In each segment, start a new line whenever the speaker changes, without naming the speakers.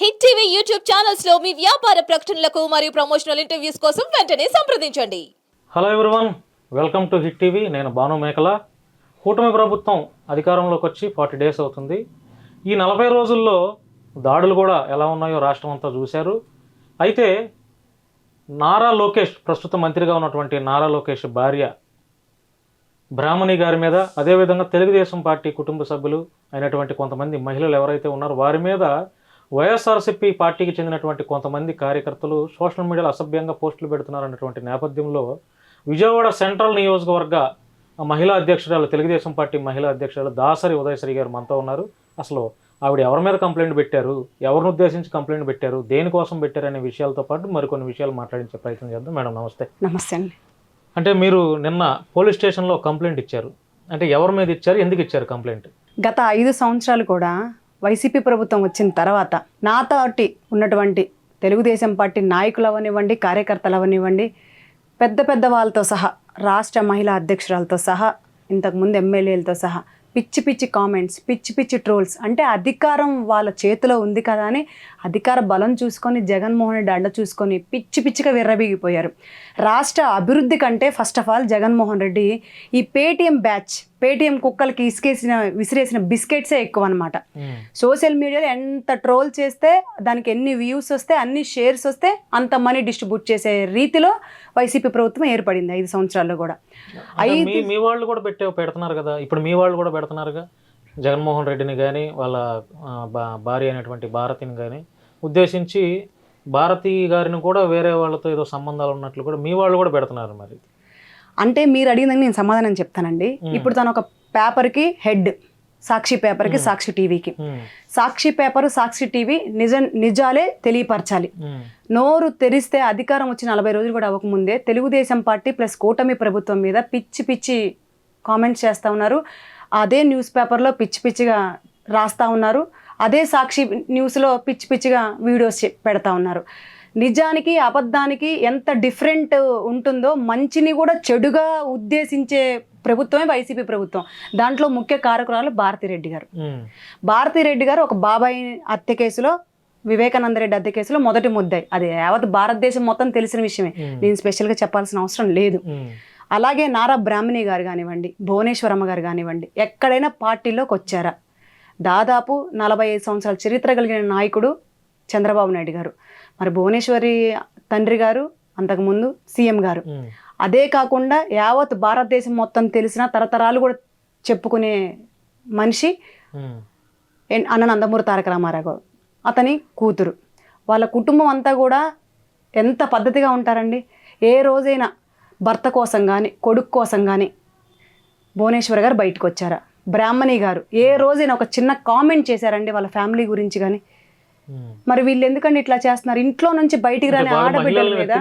Hit TV YouTube channels లో మీ వ్యాపార ప్రకటనలకు మరియు ప్రమోషనల్ ఇంటర్వ్యూస్ కోసం వెంటనే సంప్రదించండి.
Hello everyone, welcome to hit TV. నేను భాను మేకల. కూటమి ప్రభుత్వం అధికారంలోకి వచ్చి 40 డేస్ అవుతుంది. ఈ 40 రోజుల్లో దాడులు కూడా ఎలా ఉన్నాయో రాష్ట్రం అంతా చూశారు. అయితే నారా లోకేష్, ప్రస్తుత మంత్రిగా ఉన్నటువంటి నారా లోకేష్ భార్య బ్రాహ్మణి గారి మీద, అదేవిధంగా తెలుగుదేశం పార్టీ కుటుంబ సభ్యులు అయినటువంటి కొంతమంది మహిళలు ఎవరైతే ఉన్నారో వారి మీద వైఎస్ఆర్సీపీ పార్టీకి చెందినటువంటి కొంతమంది కార్యకర్తలు సోషల్ మీడియాలో అసభ్యంగా పోస్టులు పెడుతున్నారన్నటువంటి నేపథ్యంలో విజయవాడ సెంట్రల్ నియోజకవర్గ మహిళా అధ్యక్షురాలు, తెలుగుదేశం పార్టీ మహిళా అధ్యక్షురాలు దాసరి ఉదయశ్రీ గారు మనతో ఉన్నారు. అసలు ఆవిడ ఎవరి మీద కంప్లైంట్ పెట్టారు, ఎవరిని ఉద్దేశించి కంప్లైంట్ పెట్టారు, దేనికోసం పెట్టారు అనే విషయాలతో పాటు మరికొన్ని విషయాలు మాట్లాడించే ప్రయత్నం చేద్దాం. మేడం నమస్తే.
నమస్తే అండి.
అంటే మీరు నిన్న పోలీస్ స్టేషన్లో కంప్లైంట్ ఇచ్చారు. అంటే ఎవరి మీద ఇచ్చారు, ఎందుకు ఇచ్చారు కంప్లైంట్?
గత 5 సంవత్సరాలు కూడా వైసీపీ ప్రభుత్వం వచ్చిన తర్వాత నాతోటి ఉన్నటువంటి తెలుగుదేశం పార్టీ నాయకులు అవనివ్వండి, కార్యకర్తలు అవనివ్వండి, పెద్ద పెద్ద వాళ్ళతో సహా, రాష్ట్ర మహిళా అధ్యక్షురాలతో సహా, ఇంతకుముందు ఎమ్మెల్యేలతో సహా పిచ్చి పిచ్చి కామెంట్స్, పిచ్చి పిచ్చి ట్రోల్స్, అంటే అధికారం వాళ్ళ చేతిలో ఉంది కదా అని అధికార బలం చూసుకొని జగన్మోహన్ రెడ్డి అడ్డ చూసుకొని పిచ్చి పిచ్చిగా విర్రబీగిపోయారు. రాష్ట్ర అభివృద్ధి కంటే first of all Jaganmohan Reddy ఈ పేటీఎం బ్యాచ్, పేటీఎం కుక్కలకి విసిరేసిన బిస్కెట్సే ఎక్కువ అనమాట. సోషల్ మీడియాలో ఎంత ట్రోల్ చేస్తే దానికి ఎన్ని వ్యూస్ వస్తే, అన్ని షేర్స్ వస్తే అంత మనీ డిస్ట్రిబ్యూట్ చేసే రీతిలో వైసీపీ ప్రభుత్వం ఏర్పడింది 5 సంవత్సరాల్లో కూడా.
మీ వాళ్ళు కూడా పెడుతున్నారు కదా, ఇప్పుడు మీ వాళ్ళు కూడా పెడుతున్నారుగా. జగన్మోహన్ రెడ్డిని కానీ వాళ్ళ భార్య అయినటువంటి భారతిని కానీ ఉద్దేశించి భారతి గారిని కూడా వేరే వాళ్ళతో ఏదో సంబంధాలు ఉన్నట్లు కూడా మీ వాళ్ళు కూడా పెడుతున్నారు. మరి
అంటే మీరు అడిగిందని నేను సమాధానం చెప్తానండి. ఇప్పుడు తను ఒక పేపర్కి హెడ్, సాక్షి పేపర్కి, సాక్షి టీవీకి. సాక్షి పేపర్, సాక్షి టీవీ నిజాలే తెలియపరచాలి. నోరు తెరిస్తే అధికారం వచ్చి 40 రోజులు కూడా అవ్వకముందే తెలుగుదేశం పార్టీ ప్లస్ కూటమి ప్రభుత్వం మీద పిచ్చి పిచ్చి కామెంట్స్ చేస్తూ ఉన్నారు. అదే న్యూస్ పేపర్లో పిచ్చి పిచ్చిగా రాస్తూ ఉన్నారు. అదే సాక్షి న్యూస్లో పిచ్చి పిచ్చిగా వీడియోస్ పెడతా ఉన్నారు. నిజానికి అబద్ధానికి ఎంత డిఫరెంట్ ఉంటుందో, మంచిని కూడా చెడుగా ఉద్దేశించే ప్రభుత్వమే వైసీపీ ప్రభుత్వం. దాంట్లో ముఖ్య కారకురాలు భారతిరెడ్డి గారు. భారతిరెడ్డి గారు ఒక బాబాయ్ హత్య కేసులో, వివేకానంద రెడ్డి హత్య కేసులో మొదటి ముద్దాయి. అది యావత్ భారతదేశం మొత్తం తెలిసిన విషయమే, నేను స్పెషల్గా చెప్పాల్సిన అవసరం లేదు. అలాగే నారా బ్రాహ్మణి గారు కానివ్వండి, భువనేశ్వరమ్మ గారు కానివ్వండి, ఎక్కడైనా పార్టీలోకి వచ్చారా? దాదాపు 45 సంవత్సరాల చరిత్ర కలిగిన నాయకుడు చంద్రబాబు నాయుడు గారు. మరి భువనేశ్వరి తండ్రి గారు, అంతకుముందు సీఎం గారు. అదే కాకుండా యావత్ భారతదేశం మొత్తం తెలిసిన, తరతరాలు కూడా చెప్పుకునే మనిషి అన్న నందమూరి తారక రామారావు గారు, అతని కూతురు. వాళ్ళ కుటుంబం అంతా కూడా ఎంత పద్ధతిగా ఉంటారండి. ఏ రోజైనా భర్త కోసం కానీ, కొడుకు కోసం కానీ భువనేశ్వర్ గారు బయటకు వచ్చారా? బ్రాహ్మణి గారు ఏ రోజైనా ఒక చిన్న కామెంట్ చేశారండి వాళ్ళ ఫ్యామిలీ గురించి కానీ? మరి వీళ్ళు ఎందుకండి ఇట్లా చేస్తున్నారు? ఇంట్లో నుంచి బయటికి రాని ఆడబిడ్డల మీద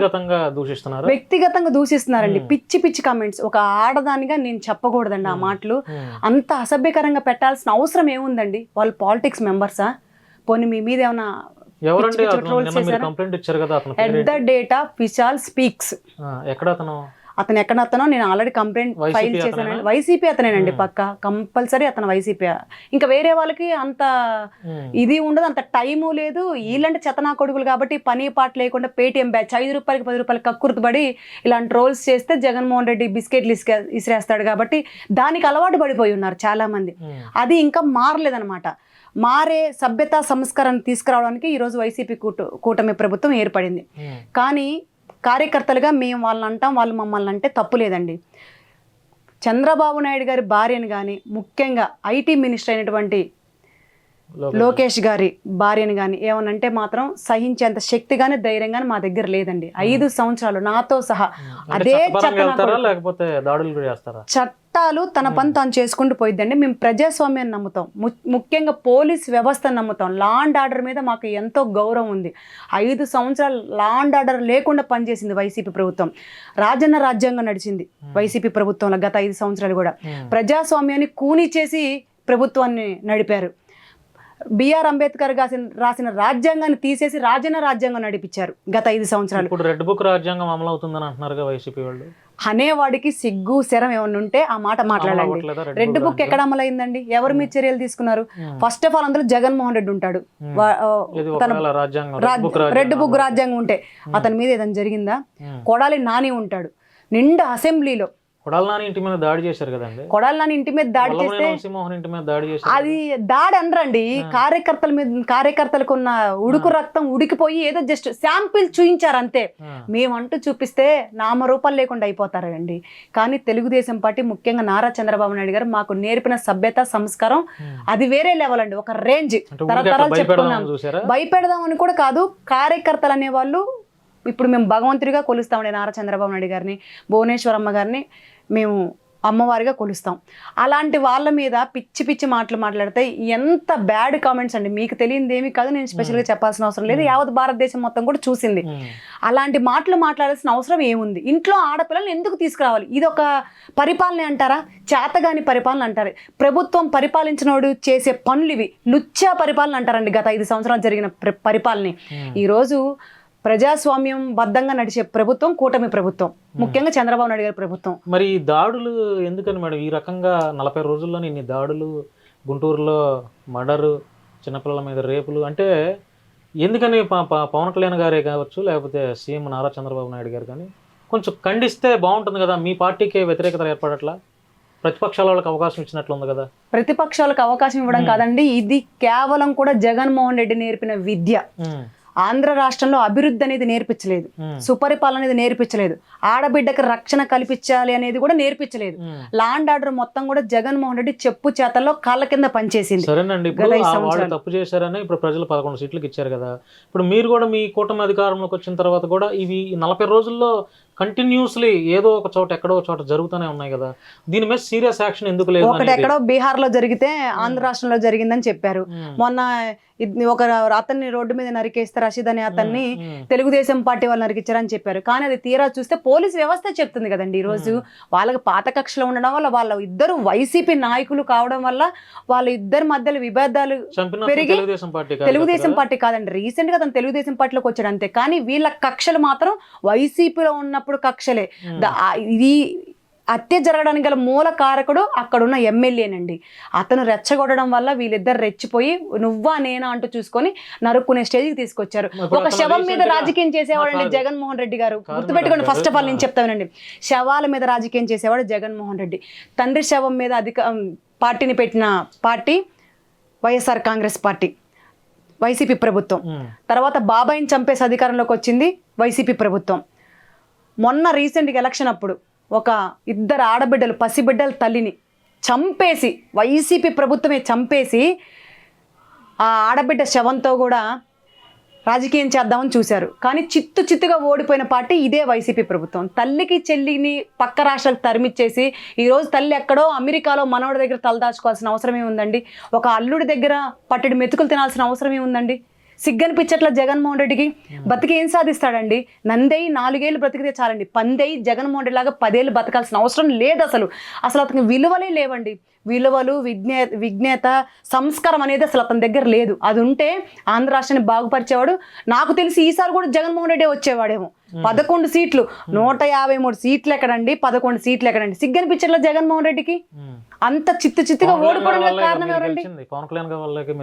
వ్యక్తిగతంగా దూషిస్తున్నారండి. పిచ్చి పిచ్చి కామెంట్స్. ఒక ఆడదానిగా నేను చెప్పకూడదండి ఆ మాటలు. అంత అసభ్యకరంగా పెట్టాల్సిన అవసరం ఏముందండి? వాళ్ళు పాలిటిక్స్ మెంబర్సా? పోనీ మీ మీద ఏమైనా at the date of Vishal speaks, అతను ఎక్కడతనో నేను ఆల్రెడీ కంప్లైంట్ ఫైల్ చేశానండి. వైసీపీ అతనేనండి, పక్క కంపల్సరీ అతను వైసీపీ. ఇంకా వేరే వాళ్ళకి అంత ఇది ఉండదు, అంత టైము లేదు. వీళ్ళంటే చెతనా కొడుకులు కాబట్టి పని పాట లేకుండా పేటీఎం బ్యాచ్ 5 రూపాయలకి 10 రూపాయలకి కక్కుర్తుపడి ఇలాంటి రోల్స్ చేస్తే జగన్మోహన్ రెడ్డి బిస్కెట్లు ఇసిరేస్తాడు కాబట్టి దానికి అలవాటు పడిపోయి ఉన్నారు చాలా మంది. అది ఇంకా మారలేదనమాట. మారే సభ్యత సంస్కరణ తీసుకురావడానికి ఈరోజు వైసీపీ కూటమి ప్రభుత్వం ఏర్పడింది. కానీ కార్యకర్తలుగా మేము వాళ్ళని అంటాం, వాళ్ళు మమ్మల్ని అంటే తప్పు లేదండి. చంద్రబాబు నాయుడు గారి భార్యను కానీ, ముఖ్యంగా ఐటీ మినిస్టర్ అయినటువంటి లోకేష్ గారి భార్యను కానీ ఏమనంటే మాత్రం సహించేంత శక్తి కానీ, ధైర్యం కానీ మా దగ్గర లేదండి. 5 సంవత్సరాలు నాతో సహా అదే చట్టాలు తన పని తాను చేసుకుంటూ పోయిద్దండి. మేము ప్రజాస్వామ్యాన్ని నమ్ముతాం, ముఖ్యంగా పోలీస్ వ్యవస్థను నమ్ముతాం. లా అండ్ ఆర్డర్ మీద మాకు ఎంతో గౌరవం ఉంది. 5 సంవత్సరాలు లా అండ్ ఆర్డర్ లేకుండా పనిచేసింది వైసీపీ ప్రభుత్వం. రాజన్న రాజ్యాంగం నడిచింది వైసీపీ ప్రభుత్వంలో గత 5 సంవత్సరాలు కూడా. ప్రజాస్వామ్యాన్ని కూని చేసి ప్రభుత్వాన్ని నడిపారు. బిఆర్ అంబేద్కర్ రాసిన రాజ్యాంగాన్ని తీసేసి రాజన్న రాజ్యాంగం నడిపించారు గత 5 సంవత్సరాలు.
ఇప్పుడు రెడ్ బుక్ రాజ్యాంగం అమలు అవుతుందని అంటున్నారు వైసీపీ వాళ్ళు.
అనేవాడికి సిగ్గు శరం ఏమన్నా ఉంటే ఆ మాట మాట్లాడండి.
అవ్వట్లేదా
రెడ్ బుక్ ఎక్కడ అమలైందండి? ఎవరు మీ చర్యలు తీసుకున్నారు? ఫస్ట్ ఆఫ్ ఆల్ అందులో జగన్మోహన్ రెడ్డి ఉంటాడు.
ఇది
తన
ఒకవేళ రాజ్యాంగం
రెడ్ బుక్ రాజ్యాంగం ఉంటే అతని మీద ఏదైనా జరిగిందా? కొడాలి నాని ఉంటాడు నిండా అసెంబ్లీలో.
కొడాలి నాని ఇంటి మీద దాడి చేశారు కదండి.
కొడాలి నాని ఇంటి మీద దాడి చేస్తే
వంశీమోహన్ ఇంటి మీద దాడి చేశారు.
అది దాడి అనరండి. కార్యకర్తల మీద, కార్యకర్తలకు ఉన్న ఉడుకు రక్తం ఉడికిపోయి ఏదో జస్ట్ శాంపిల్ చూయించారు అంతే. మేమంటూ చూపిస్తే నామరూపాలు లేకుండా అయిపోతారండి. కానీ తెలుగుదేశం పార్టీ, ముఖ్యంగా నారా చంద్రబాబు నాయుడు గారు మాకు నేర్పిన సభ్యత, సంస్కారం అది వేరే లెవెల్ అండి. ఒక రేంజ్ తరతరాలు చెప్పుకున్నాం. భయపెడదామని కూడా కాదు, కార్యకర్తలు అనేవాళ్ళు ఇప్పుడు మేము భగవంతుడిగా కొలుస్తామండి. నారా చంద్రబాబు నాయుడు గారిని, భువనేశ్వరమ్మ గారిని మేము అమ్మవారిగా కొలుస్తాం. అలాంటి వాళ్ళ మీద పిచ్చి పిచ్చి మాటలు మాట్లాడితే ఎంత బ్యాడ్ కామెంట్స్ అండి. మీకు తెలియదు ఏమీ కాదు, నేను స్పెషల్గా చెప్పాల్సిన అవసరం లేదు, యావత్ భారతదేశం మొత్తం కూడా చూసింది. అలాంటి మాటలు మాట్లాడాల్సిన అవసరం ఏముంది? ఇంట్లో ఆడపిల్లల్ని ఎందుకు తీసుకురావాలి? ఇది ఒక పరిపాలన అంటారా? చేతగాని పరిపాలన అంటారు. ప్రభుత్వం పరిపాలించినోడు చేసే పనులు ఇవి లుచ్చా పరిపాలన అంటారండి. గత 5 సంవత్సరాలు జరిగిన పరిపాలన. ఈరోజు ప్రజాస్వామ్యం బద్ధంగా నడిచే ప్రభుత్వం కూటమి ప్రభుత్వం, ముఖ్యంగా చంద్రబాబు నాయుడు గారి ప్రభుత్వం.
మరి ఈ దాడులు ఎందుకని మేడం ఈ రకంగా 40 రోజుల్లోనే ఇన్ని దాడులు, గుంటూరులో మర్డరు, చిన్నపిల్లల మీద రేపులు, అంటే ఎందుకని పవన్ కళ్యాణ్ గారే కావచ్చు, లేకపోతే సీఎం నారా చంద్రబాబు నాయుడు గారు కానీ కొంచెం ఖండిస్తే బాగుంటుంది కదా. మీ పార్టీకే వ్యతిరేకత ఏర్పడట్లా, ప్రతిపక్షాల వాళ్ళకి అవకాశం ఇచ్చినట్లు ఉంది కదా.
ప్రతిపక్షాలకు అవకాశం ఇవ్వడం కాదండి, ఇది కేవలం కూడా జగన్మోహన్ రెడ్డి నేర్పిన విద్య. ఆంధ్ర రాష్ట్రంలో అభివృద్ధి అనేది నేర్పించలేదు, సుపరిపాలన అనేది నేర్పించలేదు, ఆడబిడ్డకి రక్షణ కల్పించాలి అనేది కూడా నేర్పించలేదు. లాండ్ ఆర్డర్ మొత్తం కూడా జగన్మోహన్ రెడ్డి చెప్పు చేతల్లో కాళ్ళ కింద పనిచేసింది.
సరేనండి, ఇప్పుడు వాళ్ళు తప్పు చేశారని ఇప్పుడు ప్రజలు 11 సీట్లకు ఇచ్చారు కదా. ఇప్పుడు మీరు కూడా మీ కూటమి అధికారంలోకి వచ్చిన తర్వాత కూడా ఇవి 40 రోజుల్లో కంటిన్యూస్లీ ఏదో ఒక చోట ఎక్కడో చోట జరుగుతూనే ఉన్నాయి కదా. దీని మీద సీరియస్ యాక్షన్ ఎందుకు లేదు?
ఒకటి ఎక్కడో బీహార్ లో జరిగితే ఆంధ్ర రాష్ట్రంలో జరిగిందని చెప్పారు. మొన్న ఒక అతన్ని రోడ్డు మీద నరికేస్తే రషీద్ అనే అతన్ని తెలుగుదేశం పార్టీ వాళ్ళు నరికిచ్చారని చెప్పారు. కానీ అది తీరా చూస్తే పోలీస్ వ్యవస్థ చెప్తుంది కదండి. ఈ రోజు వాళ్ళకి పాత కక్షలో ఉండడం వల్ల, వాళ్ళ ఇద్దరు వైసీపీ నాయకులు కావడం వల్ల వాళ్ళ ఇద్దరి మధ్యలో విభేదాలు పెరిగి, తెలుగుదేశం పార్టీ కాదండి, రీసెంట్ గా అతను తెలుగుదేశం పార్టీలోకి వచ్చాడు అంతే. కానీ వీళ్ళ కక్షలు మాత్రం వైసీపీలో ఉన్నప్పుడు కక్షలే. ఇది హత్య జరగడానికి గల మూల కారకుడు అక్కడున్న ఎమ్మెల్యేనండి. అతను రెచ్చగొట్టడం వల్ల వీళ్ళిద్దరు రెచ్చిపోయి నువ్వా నేనా అంటూ చూసుకొని నరుక్కునే స్టేజ్కి తీసుకొచ్చారు. ఒక శవం మీద రాజకీయం చేసేవాడండి జగన్మోహన్ రెడ్డి గారు. గుర్తుపెట్టుకోండి, ఫస్ట్ ఆఫ్ ఆల్ నేను చెప్తానండి, శవాల మీద రాజకీయం చేసేవాడు జగన్మోహన్ రెడ్డి. తండ్రి శవం మీద పార్టీని పెట్టిన party YSR Congress party, YCP ప్రభుత్వం. తర్వాత బాబాయిని చంపేసి అధికారంలోకి వచ్చింది వైసీపీ ప్రభుత్వం. మొన్న రీసెంట్గా ఎలక్షన్ అప్పుడు ఒక 2 ఆడబిడ్డలు, పసిబిడ్డల తల్లిని చంపేసి, వైసీపీ ప్రభుత్వమే చంపేసి ఆ ఆడబిడ్డ శవంతో కూడా రాజకీయం చేద్దామని చూశారు. కానీ చిత్తుగా ఓడిపోయిన పార్టీ ఇదే వైసీపీ ప్రభుత్వం. తల్లికి చెల్లిని పక్క రాష్ట్రాలకు తరిమిచ్చేసి ఈరోజు తల్లి ఎక్కడో అమెరికాలో మనవడి దగ్గర తలదాచుకోవాల్సిన అవసరం ఏముందండి? ఒక అల్లుడి దగ్గర పట్టెడు మెతుకులు తినాల్సిన అవసరం ఏముందండి? సిగ్గనిపించట్ల జగన్మోహన్ రెడ్డికి? బతికి ఏం సాధిస్తాడండి? నందేయి 4 ఏళ్ళు బ్రతికితే చాలండి, పందేయి జగన్మోహన్ రెడ్డి లాగా 10 ఏళ్ళు బతకాల్సిన అవసరం లేదు. అసలు అతనికి విలువలే లేవండి. విలువలు, విజ్ఞత, సంస్కారం అనేది అసలు అతని దగ్గర లేదు. అది ఉంటే ఆంధ్ర రాష్ట్రాన్ని బాగుపరిచేవాడు. నాకు తెలిసి ఈసారి కూడా జగన్మోహన్ రెడ్డి వచ్చేవాడేమో. 11 సీట్లు, 153 సీట్లు ఎక్కడండి, 11 సీట్లు ఎక్కడండి? సిగ్గనిపించట్ల జగన్మోహన్ రెడ్డికి? అంత చిత్తుగా ఓడిపోవడం కారణం ఎవరండి?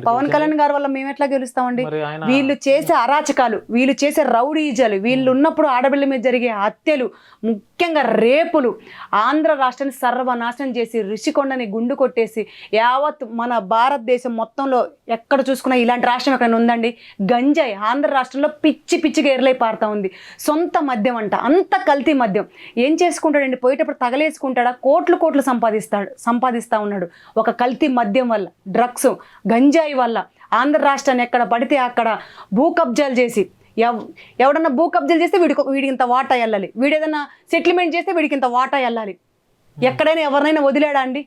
పవన్ కళ్యాణ్ గారి వల్ల మేము ఎట్లా గెలుస్తామండి? వీళ్ళు చేసే అరాచకాలు, వీళ్ళు చేసే రౌడీజాలు, వీళ్ళు ఉన్నప్పుడు ఆడపిల్ల మీద జరిగే హత్యలు, ముఖ్యంగా రేపులు, ఆంధ్ర రాష్ట్రాన్ని సర్వనాశనం చేసి రిషికొండని గుండు కొట్టేసి యావత్ మన భారతదేశం మొత్తంలో ఎక్కడ చూసుకున్నా ఇలాంటి రాష్ట్రం ఎక్కడైనా ఉందండి? గంజాయి ఆంధ్ర రాష్ట్రంలో పిచ్చిగా ఎర్లై పారుతా ఉంది. సొంత మద్యం అంట, అంత కల్తీ మద్యం. ఏం చేసుకుంటాడండి? పోయేటప్పుడు తగలేసుకుంటాడా? కోట్లు సంపాదిస్తా ఉన్నాడు ఒక కల్తీ మద్యం వల్ల, డ్రగ్స్, గంజాయి వల్ల. ఆంధ్ర రాష్ట్రాన్ని ఎక్కడ పడితే అక్కడ భూ కబ్జాలు చేసి, ఎవడన్నా భూ కబ్జాలు చేస్తే వీడికి ఇంత వాటా వెళ్ళాలి, వీడేదన్నా సెటిల్మెంట్ చేస్తే వీడికి ఇంత వాటా వెళ్ళాలి. ఎక్కడైనా ఎవరినైనా వదిలేడా అండి?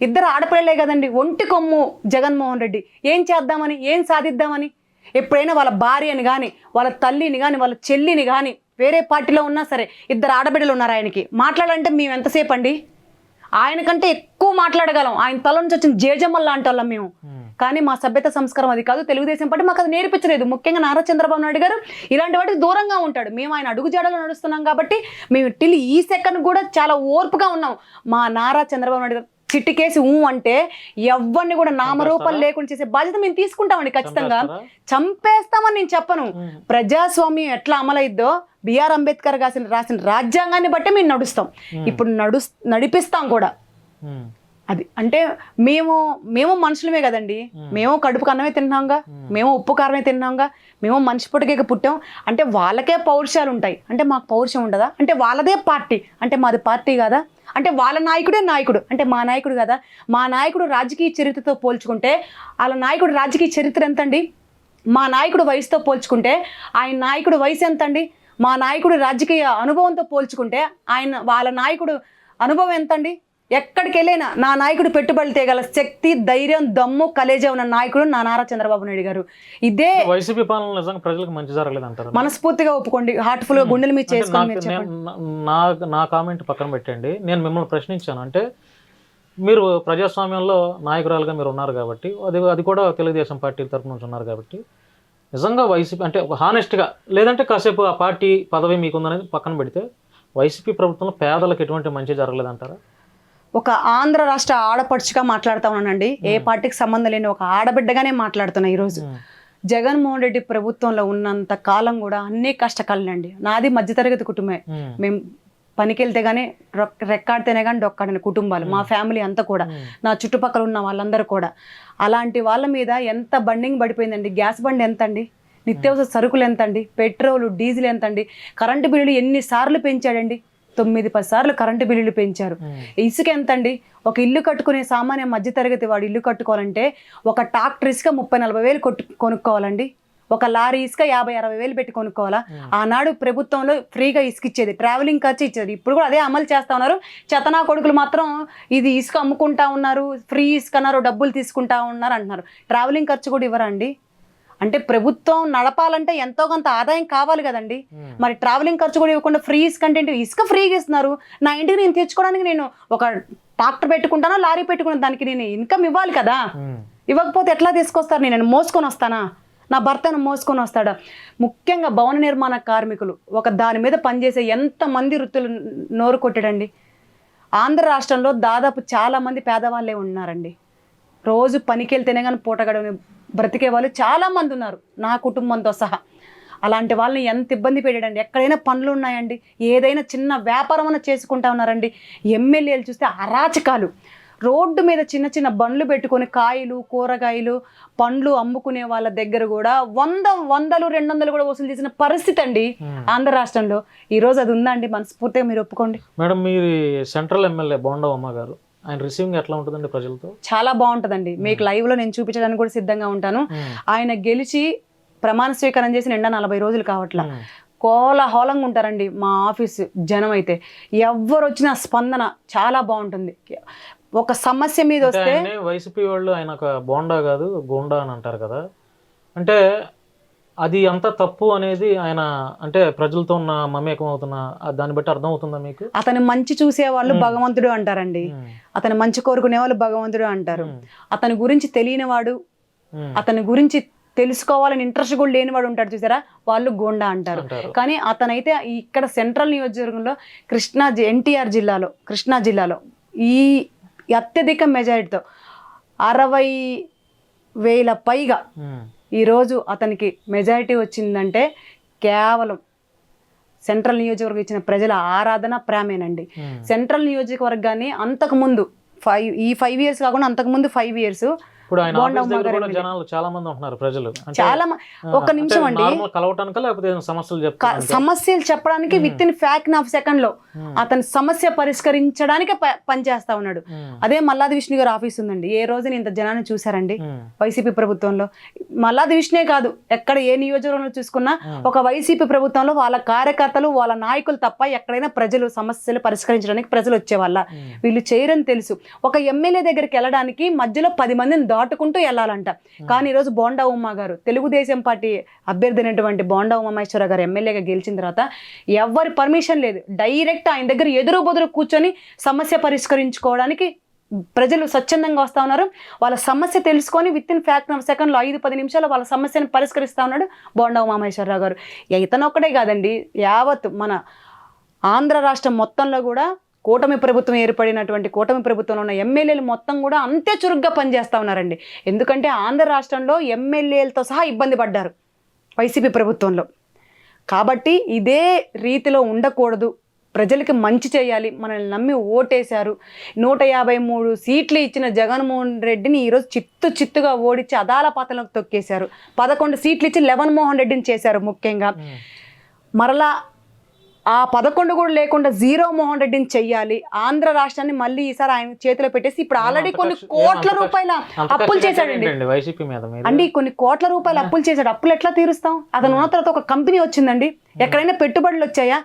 2 ఆడపిల్లలే కదండి. ఒంటి కొమ్ము జగన్మోహన్ రెడ్డి. ఏం చేద్దామని, ఏం సాధిద్దామని? ఎప్పుడైనా వాళ్ళ భార్యని కానీ, వాళ్ళ తల్లిని కానీ, వాళ్ళ చెల్లిని కానీ, వేరే పార్టీలో ఉన్నా సరే 2 ఆడబిడ్డలు ఉన్నారు ఆయనకి, మాట్లాడాలంటే మేము ఎంతసేపు అండి? ఆయన కంటే ఎక్కువ మాట్లాడగలం. ఆయన తల నుంచి వచ్చిన జేజమ్మల్ లాంటి వాళ్ళం మేము. కానీ మా సభ్యత సంస్కారం అది కాదు. తెలుగుదేశం పార్టీ మాకు అది నేర్పించలేదు. ముఖ్యంగా నారా చంద్రబాబు నాయుడు గారు ఇలాంటి వాటికి దూరంగా ఉంటాడు. మేము ఆయన అడుగుజాడలో నడుస్తున్నాం కాబట్టి మేము టిల్ ఈ సెకండ్ కూడా చాలా ఓర్పుగా ఉన్నాం. మా నారా చంద్రబాబు నాయుడు గారు చిట్టికేసి అంటే ఎవరిని కూడా నామరూపాలు లేకుండా చేసే బాధ్యత మేము తీసుకుంటామండి. ఖచ్చితంగా చంపేస్తామని నేను చెప్పను. ప్రజాస్వామ్యం ఎట్లా అమలైద్దో బిఆర్ అంబేద్కర్ రాసిన రాజ్యాంగాన్ని బట్టి మేము నడుస్తాం. ఇప్పుడు నడిపిస్తాం కూడా. అది అంటే మేము మనుషులమే కదండి. మేము కడుపుకు అన్నమే తిన్నాంగా, మేము ఉప్పు కారమే తిన్నాంగా, మేము మనిషి పుట్టుకే పుట్టాం. అంటే వాళ్ళకే పౌరుషాలు ఉంటాయి, అంటే మాకు పౌరుషం ఉండదా? అంటే వాళ్ళదే పార్టీ, అంటే మాది పార్టీ కాదా? అంటే వాళ్ళ నాయకుడే నాయకుడు, అంటే మా నాయకుడు కదా? మా నాయకుడు రాజకీయ చరిత్రతో పోల్చుకుంటే వాళ్ళ నాయకుడు రాజకీయ చరిత్ర ఎంతండి? మా నాయకుడు వయసుతో పోల్చుకుంటే ఆయన నాయకుడు వయసు ఎంతండి? మా నాయకుడు రాజకీయ అనుభవంతో పోల్చుకుంటే వాళ్ళ నాయకుడు అనుభవం ఎంతండి? ఎక్కడికి వెళ్ళైనా నా నాయకుడు పెట్టుబడులు తేగల శక్తి, ధైర్యం, దమ్ము, కలేజా ఉన్న నాయకుడు నా నారా చంద్రబాబు నాయుడు గారు. ఇదే
వైసీపీ పాలన నిజంగా ప్రజలకు మంచి జరగలేదు అంటారు.
మనస్ఫూర్తిగా ఒప్పుకోండి, హార్ట్ఫుల్ గా గుండెల మీద చేసుకొని
నా కామెంట్ పక్కన పెట్టండి. నేను మిమ్మల్ని ప్రశ్నించాను. అంటే మీరు ప్రజాస్వామ్యంలో నాయకురాలుగా మీరు ఉన్నారు కాబట్టి, అది కూడా తెలుగుదేశం పార్టీ తరఫు నుంచి ఉన్నారు కాబట్టి, నిజంగా వైసీపీ అంటే హానెస్ట్గా, లేదంటే కాసేపు ఆ పార్టీ పదవి మీకుందనేది పక్కన పెడితే, వైసీపీ ప్రభుత్వంలో పేదలకు ఎటువంటి మంచి జరగలేదంటారా?
ఒక ఆంధ్ర రాష్ట్ర ఆడపడుచుగా మాట్లాడుతా ఉన్నానండి. ఏ పార్టీకి సంబంధం లేని ఒక ఆడబిడ్డగానే మాట్లాడుతున్నా. ఈరోజు జగన్మోహన్ రెడ్డి ప్రభుత్వంలో ఉన్నంత కాలం కూడా అన్ని కష్టకాలండి. నాది మధ్యతరగతి కుటుంబమే. మేము పనికి వెళ్తే కానీ రెక్కాడితేనే కానీ డొక్కాడని కుటుంబాలు మా ఫ్యామిలీ అంతా కూడా, నా చుట్టుపక్కల ఉన్న వాళ్ళందరూ కూడా. అలాంటి వాళ్ళ మీద ఎంత బండింగ్ పడిపోయిందండి. గ్యాస్ బండి ఎంత అండి? నిత్యావసర సరుకులు ఎంత అండి? పెట్రోల్, డీజిల్ ఎంత అండి? కరెంటు బిల్లులు ఎన్నిసార్లు పెంచాడండి? 9-10 సార్లు కరెంటు బిల్లులు పెంచారు. ఇసుక ఎంత అండి? ఒక ఇల్లు కట్టుకునే సామాన్య మధ్యతరగతి వాడు ఇల్లు కట్టుకోవాలంటే ఒక ట్రాక్టర్ ఇసుక 30-40 వేలు కొనుక్కోవాలండి. ఒక లారీ ఇసుక 50-60 వేలు పెట్టి కొనుక్కోవాలా? ఆనాడు ప్రభుత్వంలో ఫ్రీగా ఇసుక ఇచ్చేది, ట్రావెలింగ్ ఖర్చు ఇచ్చేది. ఇప్పుడు కూడా అదే అమలు చేస్తా ఉన్నారు. చెతనా కొడుకులు మాత్రం ఇది ఇసుక అమ్ముకుంటా ఉన్నారు, ఫ్రీ ఇసుక అన్నారు, డబ్బులు తీసుకుంటా ఉన్నారు అంటున్నారు. ట్రావెలింగ్ ఖర్చు కూడా ఇవ్వరా అండి? అంటే ప్రభుత్వం నడపాలంటే ఎంతో కొంత ఆదాయం కావాలి కదండి. మరి ట్రావెలింగ్ ఖర్చు కూడా ఇవ్వకుండా ఫ్రీ కంటెంట్ ఇసుక ఫ్రీగా ఇస్తున్నారు. నా ఇంటికి నేను తెచ్చుకోవడానికి నేను ఒక ట్రాక్టర్ పెట్టుకుంటానా, లారీ పెట్టుకున్నా, దానికి నేను ఇన్కమ్ ఇవ్వాలి కదా. ఇవ్వకపోతే ఎట్లా తీసుకొస్తారు? నేను మోసుకొని వస్తానా? నా భర్తను మోసుకొని వస్తాడా? ముఖ్యంగా భవన నిర్మాణ కార్మికులు ఒక దాని మీద పనిచేసే ఎంతమంది వృత్తులు నోరు కొట్టాడండి. ఆంధ్ర రాష్ట్రంలో దాదాపు చాలామంది పేదవాళ్ళే ఉన్నారండి. రోజు పనికి వెళ్తేనే కానీ పూటగడని బ్రతికే వాళ్ళు చాలామంది ఉన్నారు, నా కుటుంబంతో సహా. అలాంటి వాళ్ళని ఎంత ఇబ్బంది పెట్టాడండి. ఎక్కడైనా పనులు ఉన్నాయండి, ఏదైనా చిన్న వ్యాపారం అన్న చేసుకుంటా ఉన్నారండి. ఎమ్మెల్యేలు చూస్తే అరాచకాలు. రోడ్డు మీద చిన్న చిన్న బండ్లు పెట్టుకొని కాయలు, కూరగాయలు, పండ్లు అమ్ముకునే వాళ్ళ దగ్గర కూడా 100-200 కూడా వసూలు చేసిన పరిస్థితి అండి ఆంధ్ర రాష్ట్రంలో. ఈరోజు అది ఉందండి? మనస్ఫూర్తిగా మీరు ఒప్పుకోండి.
మేడం, మీరు సెంట్రల్ ఎమ్మెల్యే బోండవమ్మ గారు, ఆయన రిసీవింగ్ ఎట్లా ఉంటుందండి ప్రజలతో? చాలా
బాగుంటుందండి. మీకు లైవ్ లో నేను చూపించడానికి కూడా సిద్ధంగా ఉంటాను. ఆయన గెలిచి ప్రమాణ స్వీకారం చేసి నిండా 40 రోజులు కావట్లా. కోలాహలంగా ఉంటారండి మా ఆఫీసు జనం. అయితే ఎవరు వచ్చినా స్పందన చాలా బాగుంటుంది. ఒక సమస్య మీద వస్తే
వైసీపీ వాళ్ళు ఆయన ఒక బోండా కాదు గోండా అని అంటారు కదా, అంటే అది అంత తప్పు అనేది ఆయన అంటే ప్రజలతో ఉన్న మమేకం అవుతున్న దాన్ని బట్టి అర్థం అవుతుందా మీకు?
అతను మంచి చూసే వాళ్ళు భగవంతుడు అంటారండి, అతను మంచి కోరుకునే వాళ్ళు భగవంతుడు అంటారు. అతని గురించి తెలియనివాడు, అతని గురించి తెలుసుకోవాలని ఇంట్రెస్ట్ కూడా లేనివాడు ఉంటాడు చూసారా, వాళ్ళు గోండా అంటారు. కానీ అతనైతే ఇక్కడ సెంట్రల్ నియోజకవర్గంలో ఎన్టీఆర్ జిల్లాలో, కృష్ణా జిల్లాలో ఈ అత్యధిక మెజారిటీతో 60,000 పైగా ఈరోజు అతనికి మెజారిటీ వచ్చిందంటే కేవలం సెంట్రల్ నియోజకవర్గం ఇచ్చిన ప్రజల ఆరాధన ప్రేమేనండి. సెంట్రల్ నియోజకవర్గాన్ని అంతకుముందు 5 years కాకుండా అంతకుముందు 5 years
ఇప్పుడు ఆయన ఆఫీస్ దగ్గర కూడా జనాలు చాలా మంది ఉంటున్నారు ప్రజలు.
చాలా ఒక్క నిమిషం అండి,
కలవటానికి లేకపోతే సమస్యలు చెప్తారు,
సమస్యలు చెప్పడానికి with in faction of second లో అతని సమస్య పరిష్కరించడానికి పనిచేస్తా ఉన్నాడు. అదే మల్లాది విష్ణు గారు ఆఫీస్ ఉందండి. ఏ రోజున ఇంత జనాన్ని చూసారండి వైసీపీ ప్రభుత్వంలో? మల్లాది విష్ణే కాదు, ఎక్కడ ఏ నియోజకవర్గంలో చూసుకున్నా ఒక వైసీపీ ప్రభుత్వంలో వాళ్ళ కార్యకర్తలు, వాళ్ళ నాయకులు తప్ప ఎక్కడైనా ప్రజలు సమస్యలు పరిష్కరించడానికి ప్రజలు వచ్చేవాళ్ళ? వీళ్ళు చేయరని తెలుసు. ఒక ఎమ్మెల్యే దగ్గరికి వెళ్ళడానికి మధ్యలో 10 మందిని దాటుకుంటూ వెళ్ళాలంట. కానీ ఈరోజు బోండా ఉమ్మ గారు, తెలుగుదేశం పార్టీ అభ్యర్థి అయినటువంటి బోండా ఉమామహేశ్వర గారు ఎమ్మెల్యేగా గెలిచిన తర్వాత ఎవరి పర్మిషన్ లేదు, డైరెక్ట్ ఆయన దగ్గర ఎదురు బదురు కూర్చొని సమస్య పరిష్కరించుకోవడానికి ప్రజలు స్వచ్ఛందంగా వస్తూ ఉన్నారు. వాళ్ళ సమస్య తెలుసుకొని విత్ ఇన్ సెకండ్లో 5-10 నిమిషాల్లో వాళ్ళ సమస్యను పరిష్కరిస్తూ ఉన్నాడు బోండా ఉమామహేశ్వరరావు గారు. ఇతను ఒక్కడే కాదండి, యావత్ మన ఆంధ్ర రాష్ట్రం మొత్తంలో కూడా కూటమి ప్రభుత్వం ఏర్పడినటువంటి కూటమి ప్రభుత్వంలో ఉన్న ఎమ్మెల్యేలు మొత్తం కూడా అంతే చురుగ్గా పనిచేస్తూ ఉన్నారండి. ఎందుకంటే ఆంధ్ర రాష్ట్రంలో ఎమ్మెల్యేలతో సహా ఇబ్బంది పడ్డారు వైసీపీ ప్రభుత్వంలో. కాబట్టి ఇదే రీతిలో ఉండకూడదు, ప్రజలకి మంచి చేయాలి, మనల్ని నమ్మి ఓటేశారు. 153 సీట్లు ఇచ్చిన జగన్మోహన్ రెడ్డిని ఈరోజు చిత్తుగా ఓడించి అదాలపాతలకు తొక్కేశారు. 11 సీట్లు ఇచ్చి లెవెన్ రెడ్డిని చేశారు. ముఖ్యంగా మరలా ఆ 11 కూడా లేకుండా 0 మోహన్ రెడ్డిని చెయ్యాలి. ఆంధ్ర రాష్ట్రాన్ని మళ్ళీ ఈసారి ఆయన చేతిలో పెట్టేసి ఇప్పుడు ఆల్రెడీ కొన్ని కోట్ల రూపాయల అప్పులు చేశాడండి అండి, కొన్ని కోట్ల రూపాయల అప్పులు చేశాడు. అప్పులు ఎట్లా తీరుస్తాం? అతను ఉన్న తర్వాత ఒక కంపెనీ వచ్చిందండి, ఎక్కడైనా పెట్టుబడులు వచ్చాయా?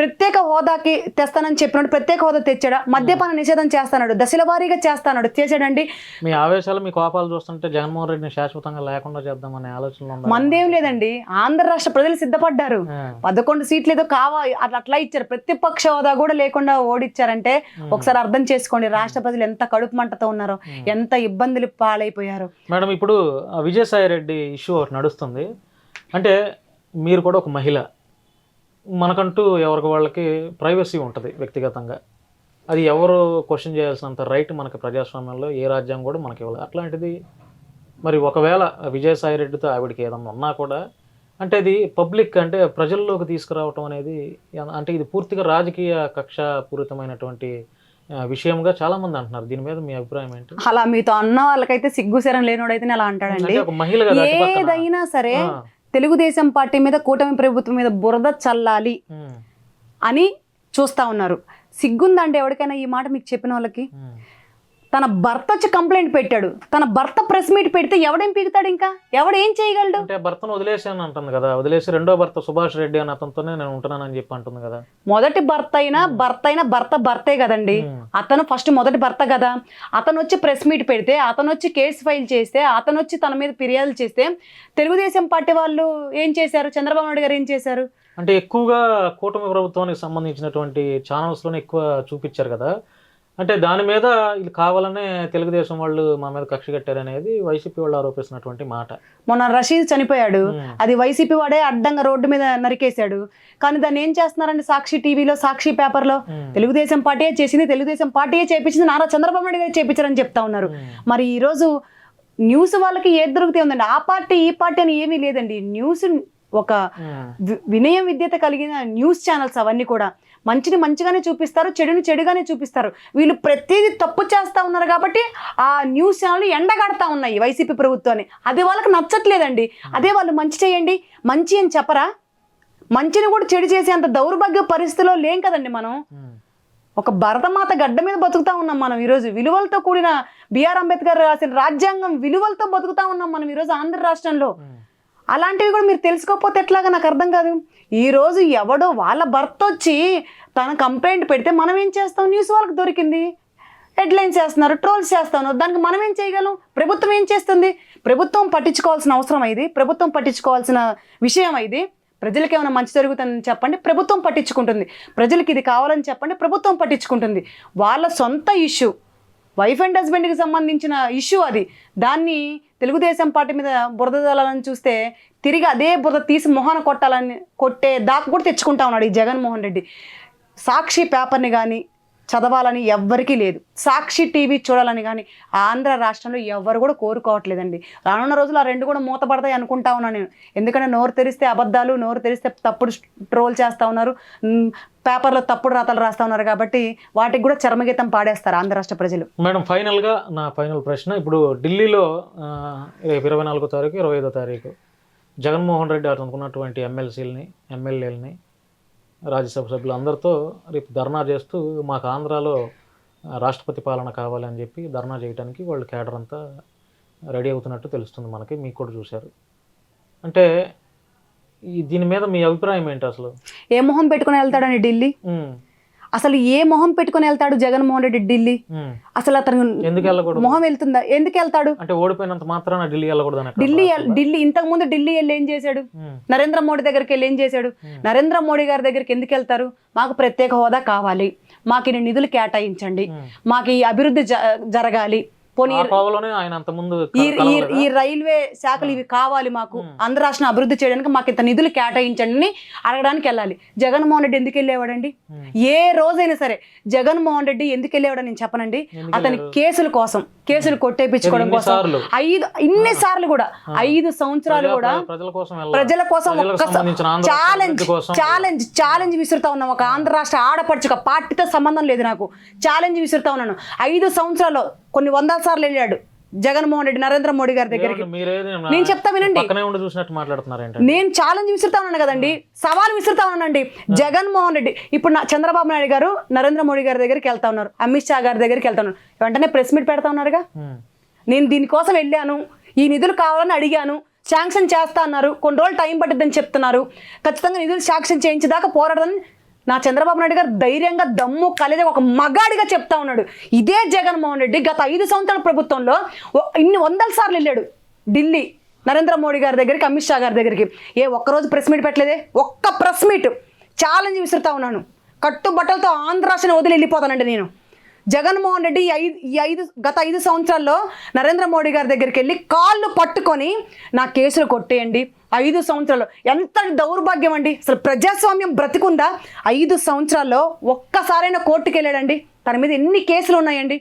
ప్రత్యేక హోదాకి తెస్తానని చెప్పినాడు, ప్రత్యేక హోదా తెచ్చాడా? మద్యపాన నిషేధం చేస్తాడు, దశల వారీగా చేస్తాడు, చేశాడండి.
మీ ఆవేశాలు మీ కోపాలు చూస్తుంటే జగన్మోహన్ రెడ్డిని శాశ్వతంగా లేకుండా చేద్దామనే ఆలోచనలో
మందేం లేదండి. ఆంధ్ర రాష్ట్ర ప్రజలు సిద్ధపడ్డారు. 11 సీట్లు ఏదో కావాలి అట్లా ఇచ్చారు. ప్రతిపక్ష హోదా కూడా లేకుండా ఓడిచ్చారంటే ఒకసారి అర్థం చేసుకోండి రాష్ట్ర ప్రజలు ఎంత కడుపు మంటతో ఉన్నారో, ఎంత ఇబ్బందులు పాలైపోయారు.
మేడం, ఇప్పుడు విజయసాయి రెడ్డి ఇష్యూ ఒకటి నడుస్తుంది. అంటే మీరు కూడా ఒక మహిళ, మనకంటూ ఎవరికి వాళ్ళకి ప్రైవసీ ఉంటుంది వ్యక్తిగతంగా, అది ఎవరు క్వశ్చన్ చేయాల్సినంత రైట్ మనకి ప్రజాస్వామ్యంలో ఏ రాజ్యం కూడా మనకి ఇవ్వలేదు. అట్లాంటిది మరి ఒకవేళ విజయసాయి రెడ్డితో ఆవిడకి ఏదన్నా ఉన్నా కూడా అంటే ఇది పబ్లిక్ అంటే ప్రజల్లోకి తీసుకురావటం అనేది అంటే ఇది పూర్తిగా రాజకీయ కక్ష పూరితమైనటువంటి విషయంగా చాలా మంది అంటున్నారు. దీని మీద మీ అభిప్రాయం ఏంటి?
అలా మీతో అన్న వాళ్ళకైతే సిగ్గుశరం లేనోడైతే అలా అంటాడండి. ఏదైనా సరే తెలుగుదేశం పార్టీ మీద కూటమి ప్రభుత్వం మీద బురద చల్లాలి అని చూస్తా ఉన్నారు. సిగ్గుందండి ఎవరికైనా ఈ మాట మీకు చెప్పిన వాళ్ళకి? తన భర్త వచ్చి కంప్లైంట్ పెట్టాడు, తన భర్త ప్రెస్ మీట్ పెడితే ఎవడేం పీకుతాడు? ఇంకా ఎవడేం చేయగలడు?
అంటే భర్తను వదిలేసాను అంటుంది కదా, వదిలేసి రెండో భర్త సుభాష్ రెడ్డి అని అతనితోనే నేను ఉంటున్నానని చెప్పి అంటుంది కదా.
మొదటి భర్త భర్తే కదండి. అతను ఫస్ట్ మొదటి భర్త కదా. అతను వచ్చి ప్రెస్ మీట్ పెడితే, అతను వచ్చి కేసు ఫైల్ చేస్తే, అతను వచ్చి తన మీద ఫిర్యాదులు చేస్తే తెలుగుదేశం పార్టీ వాళ్ళు ఏం చేశారు? చంద్రబాబు నాయుడు గారు ఏం చేశారు?
అంటే ఎక్కువగా కూటమి ప్రభుత్వానికి సంబంధించినటువంటి ఛానల్స్లోనే ఎక్కువ చూపించారు కదా. అంటే దాని మీద ఇది కావాలనే తెలుగుదేశం వాళ్ళు మా మీద కక్ష కట్టారనేది వైసీపీ వాళ్ళు ఆరోపిస్తున్నటువంటి మాట.
మొన్న రషీద్ చనిపోయాడు, అది వైసీపీ వాడే అడ్డంగా రోడ్డు మీద నరికేశాడు. కానీ దాన్ని ఏం చేస్తున్నారండి? సాక్షి టీవీలో, సాక్షి పేపర్లో తెలుగుదేశం పార్టీయే చేసింది, తెలుగుదేశం పార్టీయే చేపించింది, నారా చంద్రబాబు నాయుడు గారు చేపించారని చెప్తా ఉన్నారు. మరి ఈరోజు న్యూస్ వాళ్ళకి ఏది దొరికితే ఉందండి? ఆ పార్టీ ఈ పార్టీ అని ఏమీ లేదండి. న్యూస్ ఒక వినయం విద్యత కలిగిన న్యూస్ ఛానల్స్ అవన్నీ కూడా మంచిని మంచిగానే చూపిస్తారు, చెడుని చెడుగానే చూపిస్తారు. వీళ్ళు ప్రతిదీ తప్పు చేస్తూ ఉన్నారు కాబట్టి ఆ న్యూస్ ఛానల్ ఎండగడతా ఉన్నాయి వైసీపీ ప్రభుత్వాన్ని. అది వాళ్ళకి నచ్చట్లేదండి. అదే వాళ్ళు మంచి చేయండి, మంచి అని చెప్పరా? మంచిని కూడా చెడు చేసే అంత దౌర్భాగ్య పరిస్థితిలో లేం కదండి మనం. ఒక భరతమాత గడ్డ మీద బతుకుతా ఉన్నాం మనం ఈరోజు. విలువలతో కూడిన బిఆర్ అంబేద్కర్ రాసిన రాజ్యాంగం విలువలతో బతుకుతా ఉన్నాం మనం ఈరోజు ఆంధ్ర రాష్ట్రంలో. అలాంటివి కూడా మీరు తెలుసుకోకపోతే ఎట్లాగా నాకు అర్థం కాదు. ఈరోజు ఎవడో వాళ్ళ భర్త వచ్చి తన కంప్లైంట్ పెడితే మనం ఏం చేస్తాం? న్యూస్ వాళ్ళకి దొరికింది, హెడ్లైన్స్ చేస్తున్నారు, ట్రోల్స్ చేస్తున్నారు. దానికి మనం ఏం చేయగలం? ప్రభుత్వం ఏం చేస్తుంది? ప్రభుత్వం పట్టించుకోవాల్సిన అవసరం ఇది, ప్రభుత్వం పట్టించుకోవాల్సిన విషయం ఇది. ప్రజలకి ఏమైనా మంచి జరుగుతుందని చెప్పండి, ప్రభుత్వం పట్టించుకుంటుంది. ప్రజలకి ఇది కావాలని చెప్పండి, ప్రభుత్వం పట్టించుకుంటుంది. వాళ్ళ సొంత ఇష్యూ, వైఫ్ అండ్ హస్బెండ్కి సంబంధించిన ఇష్యూ అది. దాన్ని తెలుగుదేశం పార్టీ మీద బురద జల్లాలని చూస్తే తిరిగి అదే బురద తీసి మొహాన కొట్టే దాకా కూడా తెచ్చుకుంటా ఉన్నాడు ఈ జగన్మోహన్ రెడ్డి. సాక్షి పేపర్ని కానీ చదవాలని ఎవ్వరికీ లేదు, సాక్షి టీవీ చూడాలని కానీ ఆంధ్ర రాష్ట్రంలో ఎవ్వరు కూడా కోరుకోవట్లేదండి. రానున్న రోజులు ఆ రెండు కూడా మూతపడతాయి అనుకుంటా ఉన్నాను నేను. ఎందుకంటే నోరు తెరిస్తే అబద్ధాలు, నోరు తెరిస్తే తప్పుడు ట్రోల్ చేస్తూ ఉన్నారు, పేపర్లో తప్పుడు రాతలు రాస్తూ ఉన్నారు. కాబట్టి వాటికి కూడా చర్మగీతం పాడేస్తారు ఆంధ్ర రాష్ట్ర ప్రజలు.
మేడం, ఫైనల్గా నా ఫైనల్ ప్రశ్న, ఇప్పుడు ఢిల్లీలో 24వ తారీఖు 25వ తారీఖు జగన్మోహన్ రెడ్డి అనుకున్నటువంటి ఎమ్మెల్యేలని రాజ్యసభ సభ్యులు అందరితో రేపు ధర్నా చేస్తూ మాకు ఆంధ్రాలో రాష్ట్రపతి పాలన కావాలని చెప్పి ధర్నా చేయడానికి వాళ్ళు కేడర్ అంతా రెడీ అవుతున్నట్టు తెలుస్తుంది మనకి, మీకు కూడా చూశారు. అంటే దీని మీద మీ అభిప్రాయం ఏంటి? అసలు
ఏ మొహం పెట్టుకుని వెళ్తాడని ఢిల్లీ? అసలు ఏ మొహం పెట్టుకుని వెళ్తాడు జగన్మోహన్ రెడ్డి ఢిల్లీ? అసలు అతను
ఎందుకు వెళ్ళకూడదు?
మొహం వెళ్తుందా? ఎందుకు వెళ్తాడు?
అంటే ఓడిపోయినంత మాత్రాన ఢిల్లీ వెళ్ళకూడదు?
ఢిల్లీ ఇంతకు ముందు ఢిల్లీ వెళ్ళి ఏం చేశాడు? నరేంద్ర మోడీ దగ్గరికి వెళ్ళి ఏం చేశాడు? నరేంద్ర మోడీ గారి దగ్గరికి ఎందుకు వెళ్తారు? మాకు ప్రత్యేక హోదా కావాలి, మాకు ఇన్ని నిధులు కేటాయించండి, మాకు ఈ అభివృద్ధి జరగాలి, పోనీ
ఆయన అంత ముందు
ఈ రైల్వే శాఖలు ఇవి కావాలి, మాకు ఆంధ్ర రాష్ట్రం అభివృద్ధి చేయడానికి మాకు ఇంత నిధులు కేటాయించండి అని అడగడానికి వెళ్ళాలి. జగన్మోహన్ రెడ్డి ఎందుకు వెళ్ళేవాడండి? ఏ రోజైనా సరే జగన్మోహన్ రెడ్డి ఎందుకు వెళ్ళేవాడని నేను చెప్పనండి. అతని కేసుల కోసం, కేసులు కొట్టేపించుకోవడం కోసం ఇన్ని సార్లు కూడా 5 సంవత్సరాలు కూడా ప్రజల కోసం ఛాలెంజ్ విసురుతా ఉన్నాం. ఒక ఆంధ్ర రాష్ట్ర ఆడపడుచు, ఒక పార్టీతో సంబంధం లేదు నాకు, ఛాలెంజ్ విసురుతా ఉన్నాను. 5 సంవత్సరాల్లో కొన్ని 100 సార్లు వెళ్ళాడు జగన్మోహన్ రెడ్డి నరేంద్ర మోడీ గారి దగ్గరికి. నేను చెప్తా వినండి, నేను ఛాలెంజ్ విసురుతా ఉన్నాను కదండి, సవాల్ విసురుతా ఉన్నానండి. జగన్మోహన్ రెడ్డి ఇప్పుడు చంద్రబాబు నాయుడు గారు నరేంద్ర మోడీ గారి దగ్గరికి వెళ్తా ఉన్నారు, అమిత్ షా గారి దగ్గరికి వెళ్తా ఉన్నారు, వెంటనే ప్రెస్ మీట్ పెడతా ఉన్నారుగా. నేను దీనికోసం వెళ్ళాను, ఈ నిధులు కావాలని అడిగాను, శాంక్షన్ చేస్తా అన్నారు, కొన్ని రోజులు టైం పట్టిద్దని చెప్తున్నారు, ఖచ్చితంగా నిధులు శాంక్షన్ చేయించేదాకా పోరాడదని నా చంద్రబాబు నాయుడు గారు ధైర్యంగా దమ్ము కలిసి ఒక మగాడిగా చెప్తా ఉన్నాడు. ఇదే జగన్మోహన్ రెడ్డి గత 5 సంవత్సరాల ప్రభుత్వంలో ఇన్ని 100 సార్లు వెళ్ళాడు ఢిల్లీ నరేంద్ర మోడీ గారి దగ్గరికి, అమిత్ షా గారి దగ్గరికి. ఒక్కరోజు ప్రెస్ మీట్ పెట్టలేదే, ఒక్క ప్రెస్ మీట్. ఛాలెంజ్ విసురుతా ఉన్నాను, కట్టుబట్టలతో ఆంధ్ర రాష్ట్రాన్ని వదిలి వెళ్ళిపోతానండి నేను. జగన్మోహన్ రెడ్డి గత 5 సంవత్సరాల్లో నరేంద్ర మోడీ గారి దగ్గరికి వెళ్ళి కాళ్ళు పట్టుకొని నా కేసులు కొట్టేయండి. 5 సంవత్సరాలు ఎంత దౌర్భాగ్యం అండి, అసలు ప్రజాస్వామ్యం బ్రతికుందా? 5 సంవత్సరాల్లో ఒక్కసారైనా కోర్టుకు వెళ్ళాడండి? తన మీద ఎన్ని కేసులు ఉన్నాయండి?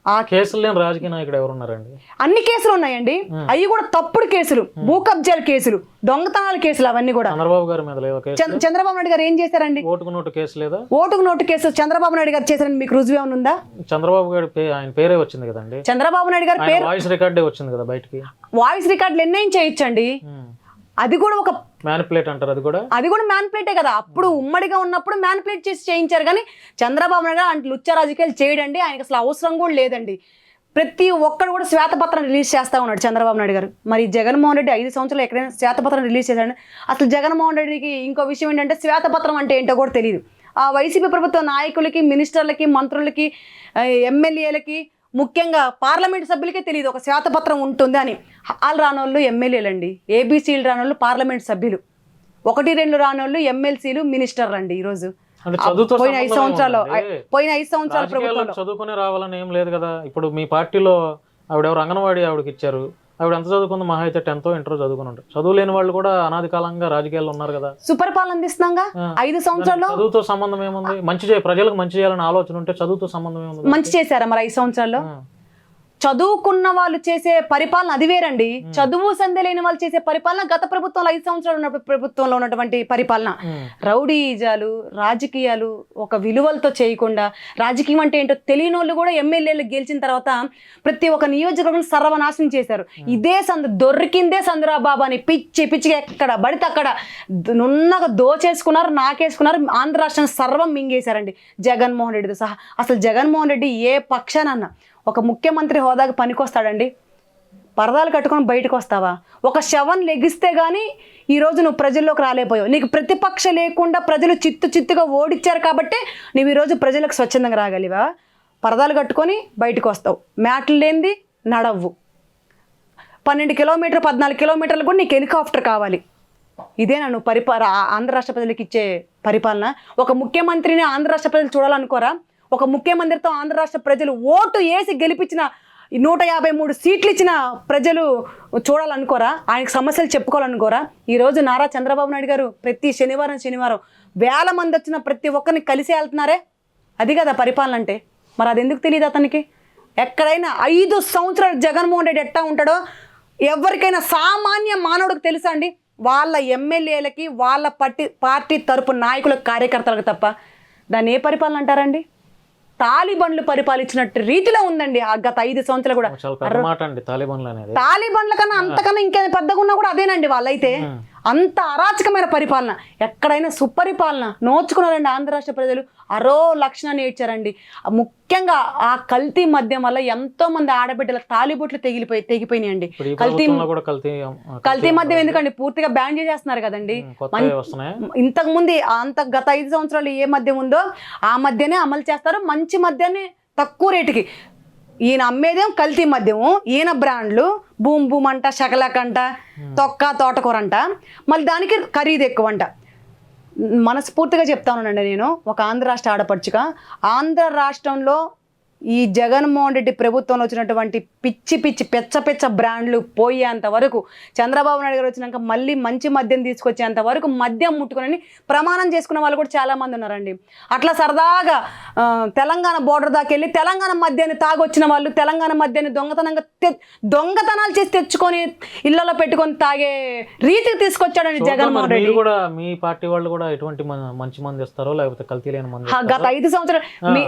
ఆ కేసులు లేని రాజకీయ నాయకుడు ఎవరు ఉన్నారండి?
అన్ని కేసులు ఉన్నాయండి, అవి కూడా తప్పుడు కేసులు, భూ కబ్జాల కేసులు, దొంగతనాల కేసులు, అవన్నీ కూడా.
చంద్రబాబు గారి మీద లేవా కేసులు?
చంద్రబాబు నాయుడు గారు ఏం చేశారండి?
ఓటుకు నోటు కేసు లేదా?
ఓటుకు నోటు కేసు చంద్రబాబు నాయుడు గారు చేశారని మీకు రుజువు ఏమైనా ఉందా?
చంద్రబాబు గారి ఆయన పేరే వచ్చింది కదండి,
చంద్రబాబు నాయుడు గారి పేరు,
వాయిస్ రికార్డే వచ్చింది కదా బయటికి. వాయిస్
రికార్డులు ఎన్నైనా చేయొచ్చండి, అది కూడా ఒక
మ్యానిపులేట్ అంటారు, అది కూడా
మ్యానిపులేటే కదా. అప్పుడు ఉమ్మడిగా ఉన్నప్పుడు మ్యానిపులేట్ చేసి చేయించారు, కానీ చంద్రబాబు నాయుడు అంటే లుచ్చ రాజకీయాలు చేయడండి ఆయనకు అసలు అవసరం కూడా లేదండి. ప్రతి ఒక్కడు కూడా శ్వేతపత్రం రిలీజ్ చేస్తూ ఉన్నాడు చంద్రబాబు నాయుడు గారు. మరి జగన్మోహన్ రెడ్డి 5 సంవత్సరాలు ఎక్కడైనా శ్వేతపత్రం రిలీజ్ చేశాడు? అసలు జగన్మోహన్ రెడ్డికి ఇంకో విషయం ఏంటంటే శ్వేతపత్రం అంటే ఏంటో కూడా తెలియదు. ఆ వైసీపీ ప్రభుత్వ నాయకులకి, మినిస్టర్లకి, మంత్రులకి, ఎమ్మెల్యేలకి, ముఖ్యంగా పార్లమెంట్ సభ్యులకే తెలియదు ఒక శ్వేతపత్రం ఉంటుంది అని. వాళ్ళు రానోళ్ళు ఎమ్మెల్యేలండి, ఏబీసీలు రానోళ్ళు పార్లమెంట్ సభ్యులు, 1-2 రానోళ్ళు ఎమ్మెల్సీలు, మినిస్టర్లు అండి. ఈరోజు పోయిన 5 సంవత్సరాలు ప్రభుత్వంలో
చదువుకునే రావాలని ఏం లేదు కదా. ఇప్పుడు మీ పార్టీలో ఆవిడెవరు అంగన్వాడీ ఆవిడకి ఇచ్చారు, ఆవిడ ఎంత చదువుకుంది? మహా అయితే 10th ఇంటర్ చదువుకుని ఉంటారు. చదువు లేని వాళ్ళు కూడా అనాది కాలంగా రాజకీయాల్లో ఉన్నారు కదా.
సుపరిపాలన అందిస్తున్నాగా 5 సంవత్సరాల్లో.
చదువుతో సంబంధం ఏముంది? ప్రజలకు మంచి చేయాలని ఆలోచన ఉంటే చదువుతో సంబంధం ఏముంది?
మంచి చేశారా మరి 5 సంవత్సరాల్లో? చదువుకున్న వాళ్ళు చేసే పరిపాలన అది వేరండి, చదువు సంధ్య లేని వాళ్ళు చేసే పరిపాలన గత ప్రభుత్వంలో 5 సంవత్సరాలు ఉన్న ప్రభుత్వంలో ఉన్నటువంటి పరిపాలన. రౌడీజాలు, రాజకీయాలు ఒక విలువలతో చేయకుండా, రాజకీయం అంటే ఏంటో తెలియని వాళ్ళు కూడా ఎమ్మెల్యేలు గెలిచిన తర్వాత ప్రతి ఒక్క నియోజకవర్గం సర్వనాశనం చేశారు. ఇదే దొరికిందే సందురాబాబు అని పిచ్చిగా ఎక్కడ పడితే అక్కడ నున్నగా దోచేసుకున్నారు, నాకేసుకున్నారు, ఆంధ్ర రాష్ట్రాన్ని సర్వం మింగేశారండి జగన్మోహన్ రెడ్డితో సహా. అసలు జగన్మోహన్ రెడ్డి ఏ పక్షానన్నా ఒక ముఖ్యమంత్రి హోదాకి పనికొస్తాడండి? పరదాలు కట్టుకొని బయటకు వస్తావా? ఒక శవం లెగిస్తే కానీ ఈరోజు నువ్వు ప్రజల్లోకి రాలేపోయావు. నీకు ప్రతిపక్ష లేకుండా ప్రజలు చిత్తుగా ఓడిచ్చారు కాబట్టి నువ్వు ఈరోజు ప్రజలకు స్వచ్ఛందంగా రాగలివా? పరదాలు కట్టుకొని బయటకు వస్తావు, మ్యాట్లు లేనిది నడవ్వు, 12 కిలోమీటర్లు 14 కిలోమీటర్లు కూడా నీకు హెలికాప్టర్ కావాలి. ఇదేనా నువ్వు ఆంధ్ర రాష్ట్ర ప్రజలకు ఇచ్చే పరిపాలన? ఒక ముఖ్యమంత్రిని ఆంధ్ర రాష్ట్ర ప్రజలు చూడాలనుకోరా? ఒక ముఖ్యమంత్రితో ఆంధ్ర రాష్ట్ర ప్రజలు ఓటు వేసి గెలిపించిన 153 సీట్లు ఇచ్చిన ప్రజలు చూడాలనుకోరా? ఆయనకు సమస్యలు చెప్పుకోవాలనుకోరా? ఈరోజు నారా చంద్రబాబు నాయుడు గారు ప్రతి శనివారం వేల మంది వచ్చిన ప్రతి ఒక్కరిని కలిసి వెళ్తున్నారే, అది కదా పరిపాలన అంటే. మరి అది ఎందుకు తెలియదు అతనికి? ఎక్కడైనా 5 సంవత్సరాలు జగన్మోహన్ రెడ్డి ఎట్టా ఉంటాడో ఎవరికైనా సామాన్య మానవుడికి తెలుసా అండి? వాళ్ళ ఎమ్మెల్యేలకి, వాళ్ళ పార్టీ తరపు నాయకులకు, కార్యకర్తలకు తప్ప. దాన్ని ఏ పరిపాలన అంటారండి? తాలిబన్లు పరిపాలించినట్టు రీతిలో ఉందండి గత 5 సంవత్సరాలు కూడా. తాలిబన్ల కన్నా అంతకన్నా ఇంకేం పెద్దగా ఉన్నా కూడా అదేనండి వాళ్ళైతే. అంత అరాచకమైన పరిపాలన, ఎక్కడైనా సుపరిపాలన నోచుకున్నారండి ఆంధ్ర రాష్ట్ర ప్రజలు. అరో లక్షణాన్ని ఏడ్చారండి. ముఖ్యంగా ఆ కల్తీ మద్యం వల్ల ఎంతో మంది ఆడబిడ్డల తాలిబొట్లు తెగిపోయినాయండి. కల్తీ మద్యం ఎందుకండి పూర్తిగా బ్యాన్ చేసేస్తున్నారు కదండి. ఇంతకు ముందు గత 5 సంవత్సరాలు ఏ మద్యం ఉందో ఆ మద్యనే అమలు చేస్తారు. మంచి మద్యాన్ని తక్కువ రేటుకి. ఈయన అమ్మేదేం కల్తీ మద్యము, ఈయన బ్రాండ్లు బూమ్ బూమ్ అంట, శకలకంట, తొక్క, తోటకూర అంట, మళ్ళీ దానికి ఖరీదు ఎక్కువ అంట. మనస్ఫూర్తిగా చెప్తానండి, నేను ఒక ఆంధ్ర రాష్ట్ర ఆడపడుచుగా ఆంధ్ర రాష్ట్రంలో ఈ జగన్మోహన్ రెడ్డి ప్రభుత్వంలో వచ్చినటువంటి పిచ్చి పిచ్చి పెచ్చ బ్రాండ్లు పోయేంత వరకు, చంద్రబాబు నాయుడు గారు వచ్చినాక మళ్ళీ మంచి మద్యం తీసుకొచ్చేంత వరకు మద్యం ముట్టుకుని ప్రమాణం చేసుకున్న వాళ్ళు కూడా చాలామంది ఉన్నారండి. అట్లా సరదాగా తెలంగాణ బోర్డర్ దాకా వెళ్ళి తెలంగాణ మద్యాన్ని తాగొచ్చిన వాళ్ళు, తెలంగాణ మద్యాన్ని దొంగతనాలు చేసి తెచ్చుకొని ఇళ్లలో పెట్టుకొని తాగే రీతికి తీసుకొచ్చాడండి జగన్మోహన్ రెడ్డి.
కూడా మీ పార్టీ వాళ్ళు కూడా ఎటువంటి మంచి మంది ఇస్తారో లేకపోతే కల్తీ లేని మంది
గత 5 సంవత్సరాలు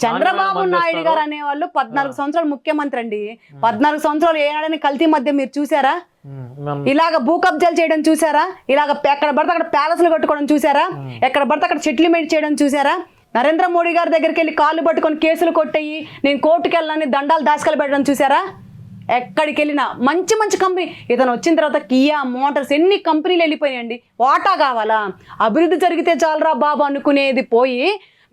చంద్రబాబు నాయుడు గారు అనేవాళ్ళు 14 సంవత్సరాలు ముఖ్యమంత్రి అండి. 14 సంవత్సరాలు ఏనాడని కల్తీ మధ్య మీరు చూసారా? ఇలాగ భూ కబ్జాలు చేయడం చూసారా? ఇలాగ ఎక్కడ పడితే అక్కడ ప్యాలెస్లు కట్టుకోవడం చూసారా? ఎక్కడ పడితే అక్కడ సెటిల్మెంట్ చేయడం చూసారా? నరేంద్ర మోడీ గారి దగ్గరికి వెళ్ళి కాళ్ళు పట్టుకొని కేసులు కొట్టయి నేను కోర్టుకు వెళ్ళాలని దండాలు దాసుకలు పెట్టడం చూసారా? ఎక్కడికి వెళ్ళినా మంచి కంపెనీ, ఇతను వచ్చిన తర్వాత కియా మోటార్స్ ఎన్ని కంపెనీలు వెళ్ళిపోయాయండి. వాటా కావాలా? అభివృద్ధి జరిగితే చాలరా బాబు అనుకునేది పోయి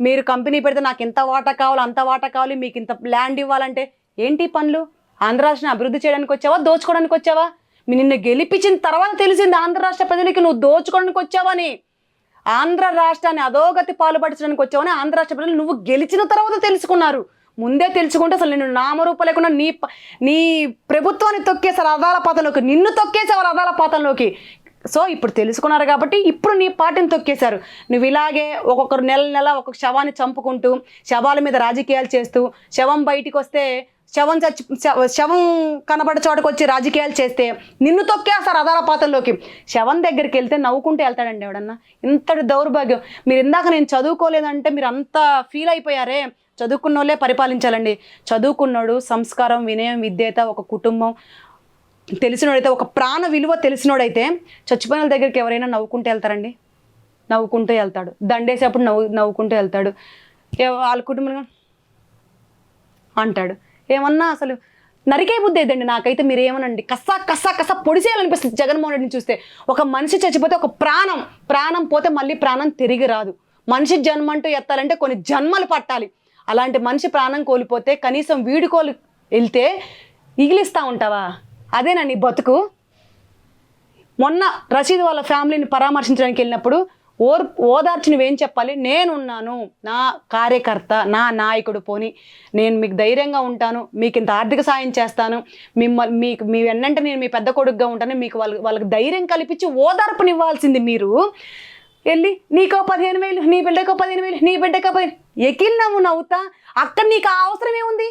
మీరు కంపెనీ పెడితే నాకు ఇంత వాటా కావాలి, అంత వాటా కావాలి, మీకు ఇంత ల్యాండ్ ఇవ్వాలంటే ఏంటి పనులు? ఆంధ్ర రాష్ట్రాన్ని అభివృద్ధి చేయడానికి వచ్చావా, దోచుకోవడానికి వచ్చావా? నిన్ను గెలిపించిన తర్వాత తెలిసింది ఆంధ్ర రాష్ట్ర ప్రజలకి నువ్వు దోచుకోవడానికి వచ్చావని, ఆంధ్ర రాష్ట్రాన్ని అధోగతి పాల్పడించడానికి వచ్చావని ఆంధ్ర రాష్ట్ర ప్రజలు నువ్వు గెలిచిన తర్వాత తెలుసుకున్నారు. ముందే తెలుసుకుంటే అసలు నిన్ను నామరూప లేకుండా నీ ప్రభుత్వాన్ని తొక్కేసారు అదాల పాతంలోకి, నిన్ను తొక్కేసేవారు అదాల పాతంలోకి. సో ఇప్పుడు తెలుసుకున్నారు కాబట్టి ఇప్పుడు నీ పార్టీని తొక్కేశారు. నువ్వు ఇలాగే ఒక్కొక్కరు నెల ఒక్కొక్క శవాన్ని చంపుకుంటూ శవాల మీద రాజకీయాలు చేస్తూ, శవం బయటికి వస్తే శవం కనబడే చోటకు వచ్చి రాజకీయాలు చేస్తే నిన్ను తొక్కేస్తారు అదాల పాతంలోకి. శవం దగ్గరికి వెళ్తే నవ్వుకుంటూ వెళ్తాడండి ఎవడన్నా. ఇంతటి దౌర్భాగ్యం. మీరు ఇందాక నేను చదువుకోలేదంటే మీరు అంత ఫీల్ అయిపోయారే. చదువుకున్నోళ్ళే పరిపాలించాలండి. చదువుకున్నాడు, సంస్కారం, వినయం, విద్యత, ఒక కుటుంబం తెలిసినోడైతే, ఒక ప్రాణ విలువ తెలిసినోడైతే చచ్చిపోయిన వాళ్ళ దగ్గరికి ఎవరైనా నవ్వుకుంటూ వెళ్తారండి? నవ్వుకుంటూ వెళ్తాడు. దండేసేప్పుడు నవ్వుకుంటూ వెళ్తాడు. వాళ్ళ కుటుంబం అంటాడు. ఏమన్నా అసలు నరికే బుద్ధి అయిద్దండి నాకైతే. మీరు ఏమనండి, కస్సా పొడిసేయాలనిపిస్తుంది జగన్మోహన్ రెడ్డిని చూస్తే. ఒక మనిషి చచ్చిపోతే ఒక ప్రాణం పోతే మళ్ళీ ప్రాణం తిరిగి రాదు. మనిషి జన్మ అంటూ ఎత్తాలంటే కొన్ని జన్మలు పట్టాలి. అలాంటి మనిషి ప్రాణం కోల్పోతే కనీసం వీడుకోలు వెళ్తే ఇగిలిస్తూ ఉంటావా? అదేనా నీ బతుకు? మొన్న రషీద్ వాళ్ళ ఫ్యామిలీని పరామర్శించడానికి వెళ్ళినప్పుడు ఓదార్చి నువ్వేం చెప్పాలి? నేనున్నాను, నా కార్యకర్త, నా నాయకుడు, పోని నేను మీకు ధైర్యంగా ఉంటాను, మీకు ఇంత ఆర్థిక సాయం చేస్తాను, మీ వెన్నంటే నేను మీ పెద్ద కొడుకుగా ఉంటాను, మీకు వాళ్ళకి ధైర్యం కల్పించి ఓదార్పునివ్వాల్సింది మీరు వెళ్ళి నీకో 15,000, నీ బిడ్డకో 15,000, నీ బిడ్డకో 15,000 ఎకిలినాము నవ్వుతా. అక్కడ నీకు ఆ అవసరం ఏముంది?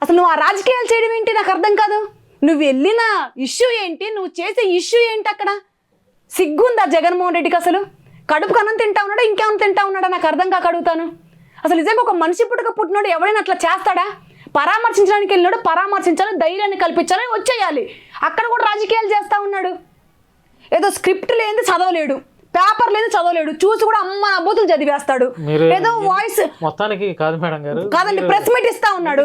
అసలు నువ్వు ఆ రాజకీయాలు చేయడం ఏంటి నాకు అర్థం కాదు. నువ్వు వెళ్ళిన ఇష్యూ ఏంటి, నువ్వు చేసే ఇష్యూ ఏంటి? అక్కడ సిగ్గుందా జగన్మోహన్ రెడ్డికి? అసలు కడుపుకు అన్నం తింటా ఉన్నాడా, ఇంకేమైనా తింటా ఉన్నాడా నాకు అర్థం కాక అడుగుతాను. అసలు నిజంగా ఒక మనిషి పుట్టినోడు ఎవరైనా అట్లా చేస్తాడా? పరామర్శించడానికి వెళ్ళినాడు, పరామర్శించాలి, ధైర్యాన్ని కల్పించాలి, వచ్చేయాలి. అక్కడ కూడా రాజకీయాలు చేస్తూ ఉన్నాడు. ఏదో స్క్రిప్ట్ లేని చదవలేడు, పేపర్ లేదు చదవలేడు, చూసి కూడా అమ్మ బూతులు చదివేస్తాడు. ఏదో వాయిస్
మొత్తానికి కాదు మేడం గారు,
కాదండి, ప్రెస్ మీట్ ఇస్తా ఉన్నాడు.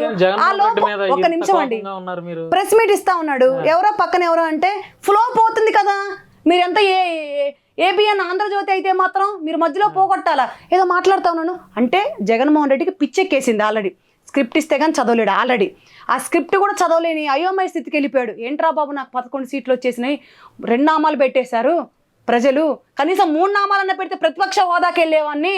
ఒక నిమిషం అండి, ప్రెస్ మీట్ ఇస్తా ఉన్నాడు. ఎవరో పక్కన ఎవరో అంటే ఫ్లో పోతుంది కదా. మీరెంత ఏబిఎన్ ఆంధ్రజ్యోతి అయితే మాత్రం మీరు మధ్యలో పోగొట్టాలా? ఏదో మాట్లాడుతూ ఉన్నాను అంటే జగన్మోహన్ రెడ్డికి పిచ్చెక్కేసింది. ఆల్రెడీ స్క్రిప్ట్ ఇస్తే కానీ చదవలేడు. ఆల్రెడీ ఆ స్క్రిప్ట్ కూడా చదవలేని అయోమయ స్థితికి వెళ్ళిపోయాడు. ఏంట్రా బాబు నాకు 11 సీట్లు వచ్చేసినాయి, 2 నామాలు పెట్టేశారు ప్రజలు, కనీసం 3 నామాలన్నా పెడితే ప్రతిపక్ష హోదాకి వెళ్ళేవాడిని,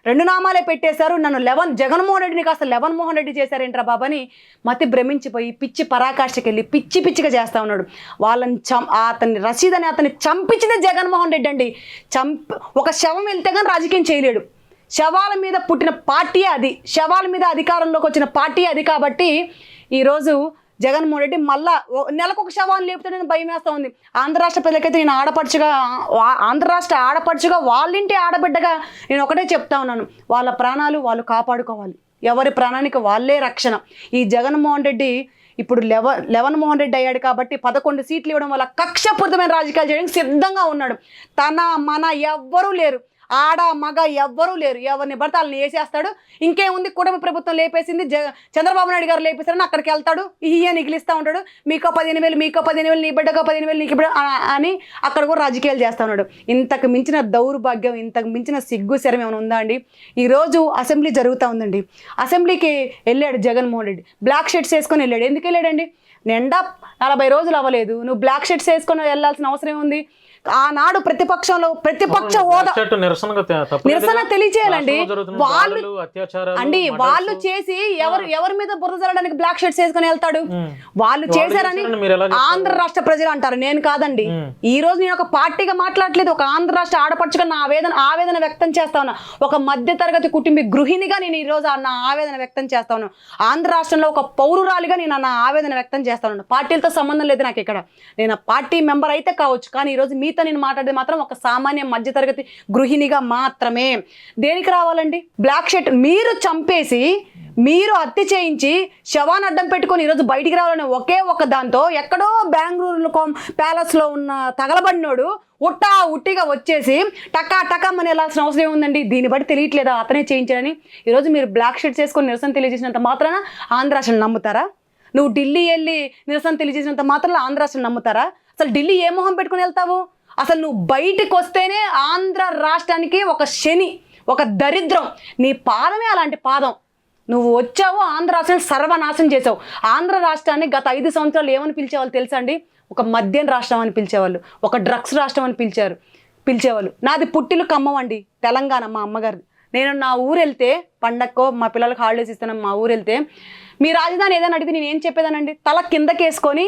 2 నామాలే పెట్టేశారు, నన్ను జగన్మోహన్ రెడ్డిని కాస్త మోహన్ రెడ్డి చేశారేంట్రా బాబని మతి భ్రమించిపోయి పిచ్చి పరాకాష్ఠకి వెళ్ళి పిచ్చిగా చేస్తూ ఉన్నాడు. అతన్ని రషీద్ అని అతన్ని చంపించిందే జగన్మోహన్ రెడ్డి అండి. ఒక శవం వెళ్తే కానీ రాజకీయం చేయలేడు. శవాల మీద పుట్టిన పార్టీ అది, శవాల మీద అధికారంలోకి వచ్చిన పార్టీ అది. కాబట్టి ఈరోజు జగన్మోహన్ రెడ్డి మళ్ళా నెలకు ఒక శవాన్ని లేపుతాడని భయం వేస్తూ ఉంది. ఆంధ్ర రాష్ట్ర ప్రజలకైతే నేను ఆంధ్ర రాష్ట్ర ఆడపడుచుగా, వాళ్ళింటి ఆడబిడ్డగా నేను ఒకటే చెప్తా ఉన్నాను, వాళ్ళ ప్రాణాలు వాళ్ళు కాపాడుకోవాలి. ఎవరి ప్రాణానికి వాళ్ళే రక్షణ. ఈ జగన్మోహన్ రెడ్డి ఇప్పుడు మోహన్ రెడ్డి అయ్యాడు కాబట్టి 11 సీట్లు ఇవ్వడం వల్ల కక్షపూరితమైన రాజకీయాలు చేయడానికి సిద్ధంగా ఉన్నాడు. మన ఎవ్వరూ లేరు, ఆడ మగ ఎవ్వరూ లేరు. ఎవరిని పడితే వాళ్ళని వేసేస్తాడు. ఇంకేముంది, కుటుంబ ప్రభుత్వం లేపేసింది, చంద్రబాబు నాయుడు గారు లేపేస్తారని అక్కడికి వెళ్తాడు, నిగిలిస్తూ ఉంటాడు. మీకో 15,000, నీ బిడ్డకో 15,000, నీకు అని అక్కడ కూడా రాజకీయాలు చేస్తూ ఉన్నాడు. ఇంతకు మించిన దౌర్భాగ్యం, ఇంతకు మించిన సిగ్గు శరం ఏమైనా ఉందా అండి? ఈరోజు అసెంబ్లీ జరుగుతూ ఉందండి. అసెంబ్లీకి వెళ్ళాడు జగన్మోహన్ రెడ్డి, బ్లాక్ షర్ట్స్ వేసుకొని వెళ్ళాడు. ఎందుకు వెళ్ళాడండి? నిండా 40 రోజులు అవ్వలేదు, నువ్వు బ్లాక్ షర్ట్స్ వేసుకొని వెళ్ళాల్సిన అవసరం ఉంది. ఆనాడు ప్రతిపక్ష హోదా నిరసన తెలియచేయాలండి. వాళ్ళు చేసి ఎవరి మీద బురద జల్లడానికి బ్లాక్ షర్ట్స్ వేసుకొని వెళ్తాడు. వాళ్ళు చేశారని ఆంధ్ర రాష్ట్ర ప్రజలు అంటారు, నేను కాదండి. ఈ రోజు నేను ఒక పార్టీగా మాట్లాడలేదు, ఒక ఆంధ్ర రాష్ట్ర ఆడపడుచుగా నా ఆవేదన వ్యక్తం చేస్తా ఉన్నా. ఒక మధ్య తరగతి కుటుంబ గృహిణిగా నేను ఈ రోజు నా ఆవేదన వ్యక్తం చేస్తా ఉన్నాను. ఆంధ్ర రాష్ట్రంలో ఒక పౌరురాలిగా నేను నా ఆవేదన వ్యక్తం చేస్తా ఉన్నాను. పార్టీలతో సంబంధం లేదు నాకు. ఇక్కడ నేను పార్టీ మెంబర్ అయితే కావచ్చు, కానీ ఈరోజు మీతో నేను మాట్లాడేది మాత్రం ఒక సామాన్య మధ్యతరగతి గృహిణిగా మాత్రమే. దేనికి రావాలండి బ్లాక్ షర్ట్? మీరు చంపేసి, మీరు హత్య చేయించి శవాన్ని అడ్డం పెట్టుకొని ఈరోజు బయటికి రావాలని ఒకే ఒక దాంతో ఎక్కడో బెంగళూరు ప్యాలెస్లో ఉన్న తగలబడినోడు ఉట్టిగా వచ్చేసి టకామని వెళ్ళాల్సిన అవసరం ఏముందండి? దీన్ని బట్టి తెలియట్లేదా అతనే చేయించాడని? ఈరోజు మీరు బ్లాక్ షర్ట్స్ వేసుకొని నిరసన తెలియజేసినంత మాత్రాన ఆంధ్ర రాష్ట్రం నమ్ముతారా? నువ్వు ఢిల్లీ వెళ్ళి నిరసన తెలియజేసినంత మాత్రం ఆంధ్ర రాష్ట్రం నమ్ముతారా? అసలు ఢిల్లీ ఏ మొహం పెట్టుకుని వెళ్తావు? అసలు నువ్వు బయటికి వస్తేనే ఆంధ్ర రాష్ట్రానికి ఒక శని, ఒక దరిద్రం. నీ పాదమే అలాంటి పాదం. నువ్వు వచ్చావు, ఆంధ్ర రాష్ట్రాన్ని సర్వనాశనం చేసావు. ఆంధ్ర రాష్ట్రాన్ని గత 5 సంవత్సరాలు ఏమని పిలిచేవాళ్ళు తెలుసా అండి? ఒక మద్యం రాష్ట్రం అని పిలిచేవాళ్ళు, ఒక డ్రగ్స్ రాష్ట్రం అని పిలిచేవాళ్ళు. నాది పుట్టిల్లు ఖమ్మం అండి, తెలంగాణ, మా అమ్మగారిది. నేను నా ఊరు వెళ్తే, పండక్కో మా పిల్లలకు హాలిడేస్ ఇస్తాను, మా ఊరు వెళ్తే మీ రాజధాని ఏదైనా అడిగితే నేను ఏం చెప్పేదానండి? తల కిందకేసుకొని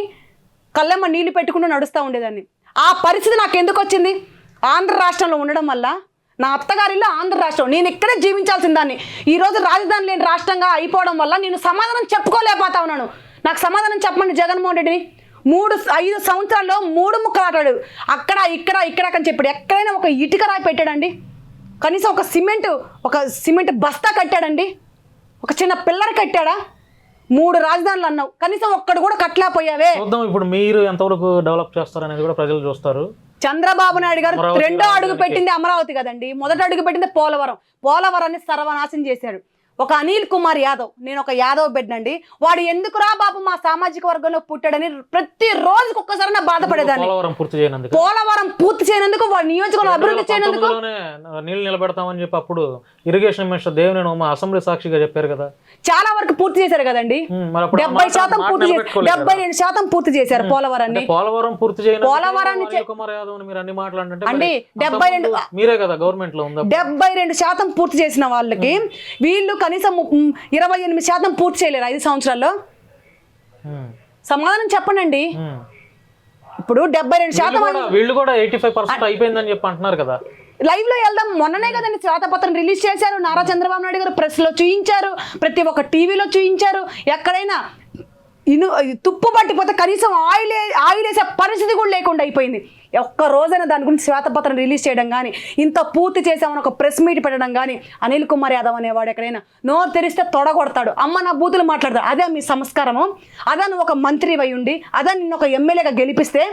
కళ్ళెమ్మ నీళ్లు పెట్టుకుంటూ నడుస్తూ ఉండేదాన్ని. ఆ పరిస్థితి నాకు ఎందుకు వచ్చింది? ఆంధ్ర రాష్ట్రంలో ఉండడం వల్ల. నా అత్తగారిలో ఆంధ్ర రాష్ట్రం, నేను ఇక్కడే జీవించాల్సిన దాన్ని ఈరోజు రాజధాని లేని రాష్ట్రంగా అయిపోవడం వల్ల నేను సమాధానం చెప్పుకోలేకపోతా ఉన్నాను. నాకు సమాధానం చెప్పండి జగన్మోహన్ రెడ్డిని. 5 సంవత్సరాల్లో 3 ముక్కలు ఆటాడు. అక్కడ ఇక్కడ అని చెప్పాడు. ఎక్కడైనా ఒక ఇటుక రాయి పెట్టాడండి? కనీసం ఒక సిమెంట్ బస్తా కట్టాడండి? ఒక చిన్న పిల్లర్ కట్టాడా? 3 రాజధానులు అన్నావు, కనీసం ఒక్కడు కూడా కట్టలేకపోయావే.
ఇప్పుడు మీరు ఎంతవరకు డెవలప్ చేస్తారు అనేది కూడా ప్రజలు చూస్తారు.
చంద్రబాబు నాయుడు గారు 2వ అడుగు పెట్టింది అమరావతి కదండి, మొదటి అడుగు పెట్టింది పోలవరాన్ని సర్వనాశనం చేశాడు. ఒక అనిల్ కుమార్ యాదవ్, నేను ఒక యాదవ్ బిడ్డండి, వాడు ఎందుకు రా బాబు మా సామాజిక వర్గంలో పుట్టాడని ప్రతి రోజుకి ఒక్కసారి నా బాధపడేదాన్ని. పోలవరం పూర్తి చేయనందుకు, వాడు నియోజకవర్గం అభివృద్ధి చేయనందుకు
నీళ్ళు నిలబెడతామని చెప్పి అప్పుడు irrigation minister Devineni Uma assembly సాక్షిగా చెప్పారు కదా.
చాలా వరకు పూర్తి చేశారు కదండి. 70% పూర్తి చేశారు, 72% పూర్తి చేశారు పోలవరాన్ని.
పోలవరం పూర్తి చేయను కుమార్ యాదవ్ మీరు అన్ని మాట్లాడంటే
అండి 72
మీరే కదా గవర్నమెంట్ లో ఉంది.
72% పూర్తి చేసిన వాళ్ళకి వీళ్ళు కనీసం 28% పూర్తి చేయలేరు 5 సంవత్సరాల్లో. సమాధానం చెప్పండి. ఇప్పుడు 72%
వీళ్ళు కూడా 85% అయిపోయిందని చెప్పి అంటున్నారు కదా.
లైవ్ లో వెళ్దాం. మొన్ననే కదండి శ్వేతపత్రం రిలీజ్ చేశారు. నారా చంద్రబాబు నాయుడు గారు ప్రెస్ లో చూయించారు, ప్రతి ఒక్క టీవీలో చూయించారు. ఎక్కడైనా తుప్పు పట్టిపోతే కనీసం ఆయిల్ వేసే పరిస్థితి కూడా లేకుండా అయిపోయింది. ఒక్క రోజైనా దాని గురించి శ్వేతపత్రం రిలీజ్ చేయడం కానీ, ఇంత పూర్తి చేసామని ఒక ప్రెస్ మీట్ పెట్టడం కానీ. అనిల్ కుమార్ యాదవ్ అనేవాడు ఎక్కడైనా నోరు తెరిస్తే తొడగొడతాడు, అమ్మ నా బూతులు మాట్లాడతాడు. అదే మీ సంస్కారము? అదే నువ్వు ఒక మంత్రి అయి ఉండి, అదే నిన్ను ఒక ఎమ్మెల్యేగా గెలిపిస్తే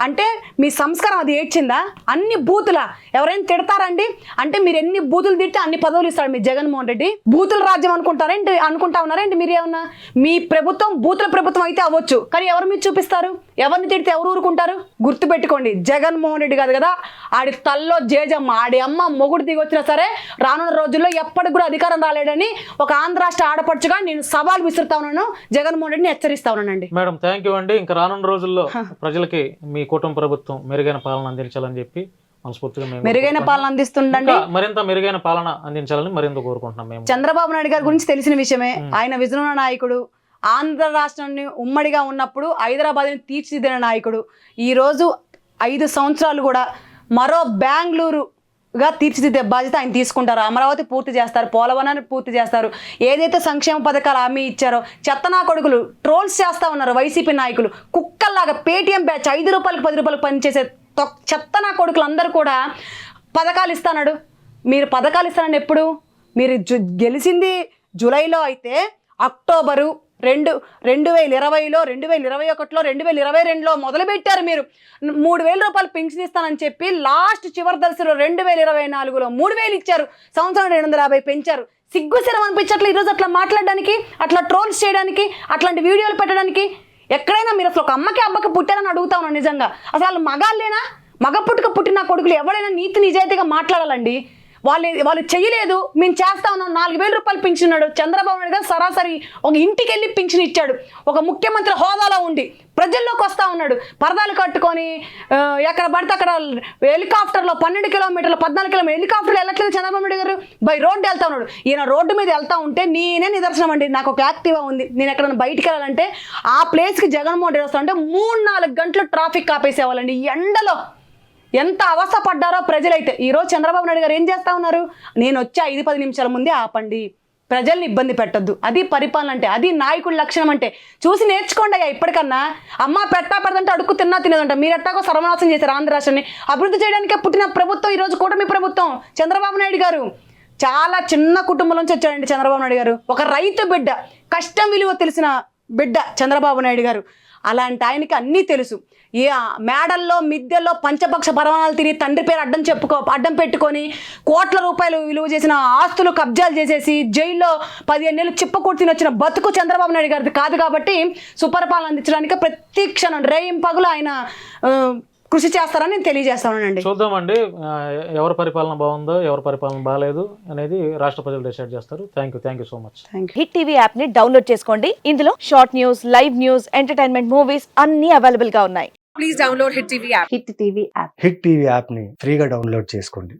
అంటే మీ సంస్కారం అది ఏడ్చిందా? అన్ని బూతులా? ఎవరైనా తిడతారండి అంటే మీరు ఎన్ని బూతులు తిడితే అన్ని పదవులు ఇస్తాడు మీ జగన్మోహన్ రెడ్డి. బూతుల రాజ్యం అనుకుంటా ఉన్నారేంటి మీరు? ఏమన్నా మీ ప్రభుత్వం బూతుల ప్రభుత్వం అయితే అవ్వచ్చు, కానీ ఎవరు మీరు చూపిస్తారు? ఎవరిని తిడితే ఎవరు ఊరుకుంటారు? గుర్తుపెట్టుకోండి, జగన్మోహన్ రెడ్డి కాదు కదా, ఆడి తల్లో జేజమ్మ, ఆడి అమ్మ మొగుడు దిగి వచ్చినా సరే రానున్న రోజుల్లో ఎప్పటికి కూడా అధికారం రాలేడని ఒక ఆంధ్ర రాష్ట్ర ఆడపడుచుగా నేను సవాల్ విసురుతా ఉన్నాను, జగన్మోహన్ రెడ్డిని హెచ్చరిస్తా ఉన్నానండి.
మేడం థ్యాంక్ యూ అండి. ఇంకా రానున్న రోజుల్లో ప్రజలకి మీ కుటుంబ ప్రభుత్వం మెరుగైన పాలన అందించాలని చెప్పి మనస్ఫూర్తిగా
మెరుగైన పాలన అందిస్తుండండి.
మరింత మెరుగైన పాలన అందించాలని మరింత కోరుకుంటున్నాం మేము.
చంద్రబాబు నాయుడు గారి గురించి తెలిసిన విషయమే. ఆయన విజనోన్న నాయకుడు. ఆంధ్ర రాష్ట్రాన్ని ఉమ్మడిగా ఉన్నప్పుడు హైదరాబాద్ని తీర్చిదిద్దిన నాయకుడు. ఈరోజు 5 సంవత్సరాలు కూడా మరో బెంగళూరుగా తీర్చిదిద్దే బాధ్యత ఆయన తీసుకుంటారు. అమరావతి పూర్తి చేస్తారు, పోలవరాన్ని పూర్తి చేస్తారు. ఏదైతే సంక్షేమ పథకాలు హామీ ఇచ్చారో చెత్తనా కొడుకులు ట్రోల్స్ చేస్తా ఉన్నారు వైసీపీ నాయకులు. కుక్కల్లాగా పేటీఎం బ్యాచ్ 5 రూపాయలకు 10 రూపాయలకు పనిచేసే చెత్తనా కొడుకులు అందరూ కూడా పథకాలు ఇస్తాడు. మీరు పథకాలు ఇస్తానని ఎప్పుడు? మీరు గెలిచింది జూలైలో అయితే అక్టోబరు 2020లో 2021లో 2022లో మొదలుపెట్టారు. మీరు 3,000 రూపాయలు పెన్షన్ ఇస్తానని చెప్పి లాస్ట్ చివరి దశలో 2024లో 3,000 ఇచ్చారు. సంవత్సరం 250 పెంచారు. సిగ్గుశరం అనిపించట్లే ఈరోజు అట్లా మాట్లాడడానికి, అట్లా ట్రోల్స్ చేయడానికి, అట్లాంటి వీడియోలు పెట్టడానికి. ఎక్కడైనా మీరు అసలు ఒక అమ్మకి అబ్బకి పుట్టారని అడుగుతా ఉన్నాను నిజంగా. అసలు మగాళ్ళేనా? మగ పుట్టుక పుట్టిన కొడుకులు ఎవరైనా నీతి నిజాయితీగా మాట్లాడాలండి. వాళ్ళు చెయ్యలేదు, మేము చేస్తా ఉన్నాం. 4,000 రూపాయలు పింఛన్ ఉన్నాడు చంద్రబాబు నాయుడు గారు. సరాసరి ఒక ఇంటికి వెళ్ళి పింఛన్ ఇచ్చాడు. ఒక ముఖ్యమంత్రి హోదాలో ఉండి ప్రజల్లోకి వస్తూ ఉన్నాడు. పరదాలు కట్టుకొని ఎక్కడ పడితే అక్కడ హెలికాప్టర్లో 12 కిలోమీటర్లు 14 కిలోమీటర్లు హెలికాప్టర్లు వెళ్ళట్లేదు చంద్రబాబు నాయుడు గారు. బై రోడ్డు వెళ్తా ఉన్నాడు. ఈయన రోడ్డు మీద వెళ్తా ఉంటే నేనే నిదర్శనం అండి. నాకు ఒక యాక్టివా ఉంది, నేను ఎక్కడైనా బయటికి వెళ్ళాలంటే ఆ ప్లేస్కి జగన్మోహన్ రెడ్డి వస్తా ఉంటే 3-4 గంటలు ట్రాఫిక్ ఆపేసేవాళ్ళండి. ఈ ఎండలో ఎంత అవస్థ పడ్డారో ప్రజలైతే. ఈరోజు చంద్రబాబు నాయుడు గారు ఏం చేస్తా ఉన్నారు? నేను వచ్చే 5-10 నిమిషాల ముందే ఆపండి, ప్రజల్ని ఇబ్బంది పెట్టొద్దు. అది పరిపాలన అంటే, అది నాయకుడి లక్షణం అంటే. చూసి నేర్చుకోండి అయ్యా. ఇప్పటికన్నా అమ్మ పెట్టా పెడదంటే అడుక్కు తినేదంట. మీరు ఎట్టాగో సర్వనాశనం చేశారు ఆంధ్ర రాష్ట్రాన్ని. అభివృద్ధి చేయడానికే పుట్టిన ప్రభుత్వం ఈరోజు కూటమి ప్రభుత్వం. చంద్రబాబు నాయుడు గారు చాలా చిన్న కుటుంబం నుంచి వచ్చాడండి చంద్రబాబు నాయుడు గారు. ఒక రైతు బిడ్డ, కష్టం విలువ తెలిసిన బిడ్డ చంద్రబాబు నాయుడు గారు. అలాంటి ఆయనకి అన్నీ తెలుసు. ఏ మేడల్లో మిద్దెల్లో పంచపక్ష పరమాణాలు తిని తండ్రి పేరు అడ్డం పెట్టుకొని కోట్ల రూపాయలు విలువ చేసిన ఆస్తులు కబ్జాలు చేసేసి జైల్లో 15 నెలలు చిప్పకూర్తిని వచ్చిన బతుకు చంద్రబాబు నాయుడు గారిది కాదు. కాబట్టి సుపరిపాలన అందించడానికి ప్రతి క్షణం రేయింపగులు ఆయన కృషి చేస్తారని నేను తెలియజేస్తానండి.
చూద్దామండి ఎవరి పరిపాలన బాగుందో ఎవరి పరిపాలన బాగాలేదు అనేది రాష్ట్ర ప్రజలు డిసైడ్ చేస్తారు. Thank you so much.
Hit TV app ని డౌన్లోడ్ చేసుకోండి. ఇందులో short news, live news, entertainment movies అన్ని అవైలబుల్ గా ఉన్నాయి.
Please download Hit TV app.
Hit TV app.
Hit TV యాప్ని ఫ్రీగా డౌన్లోడ్ చేసుకోండి.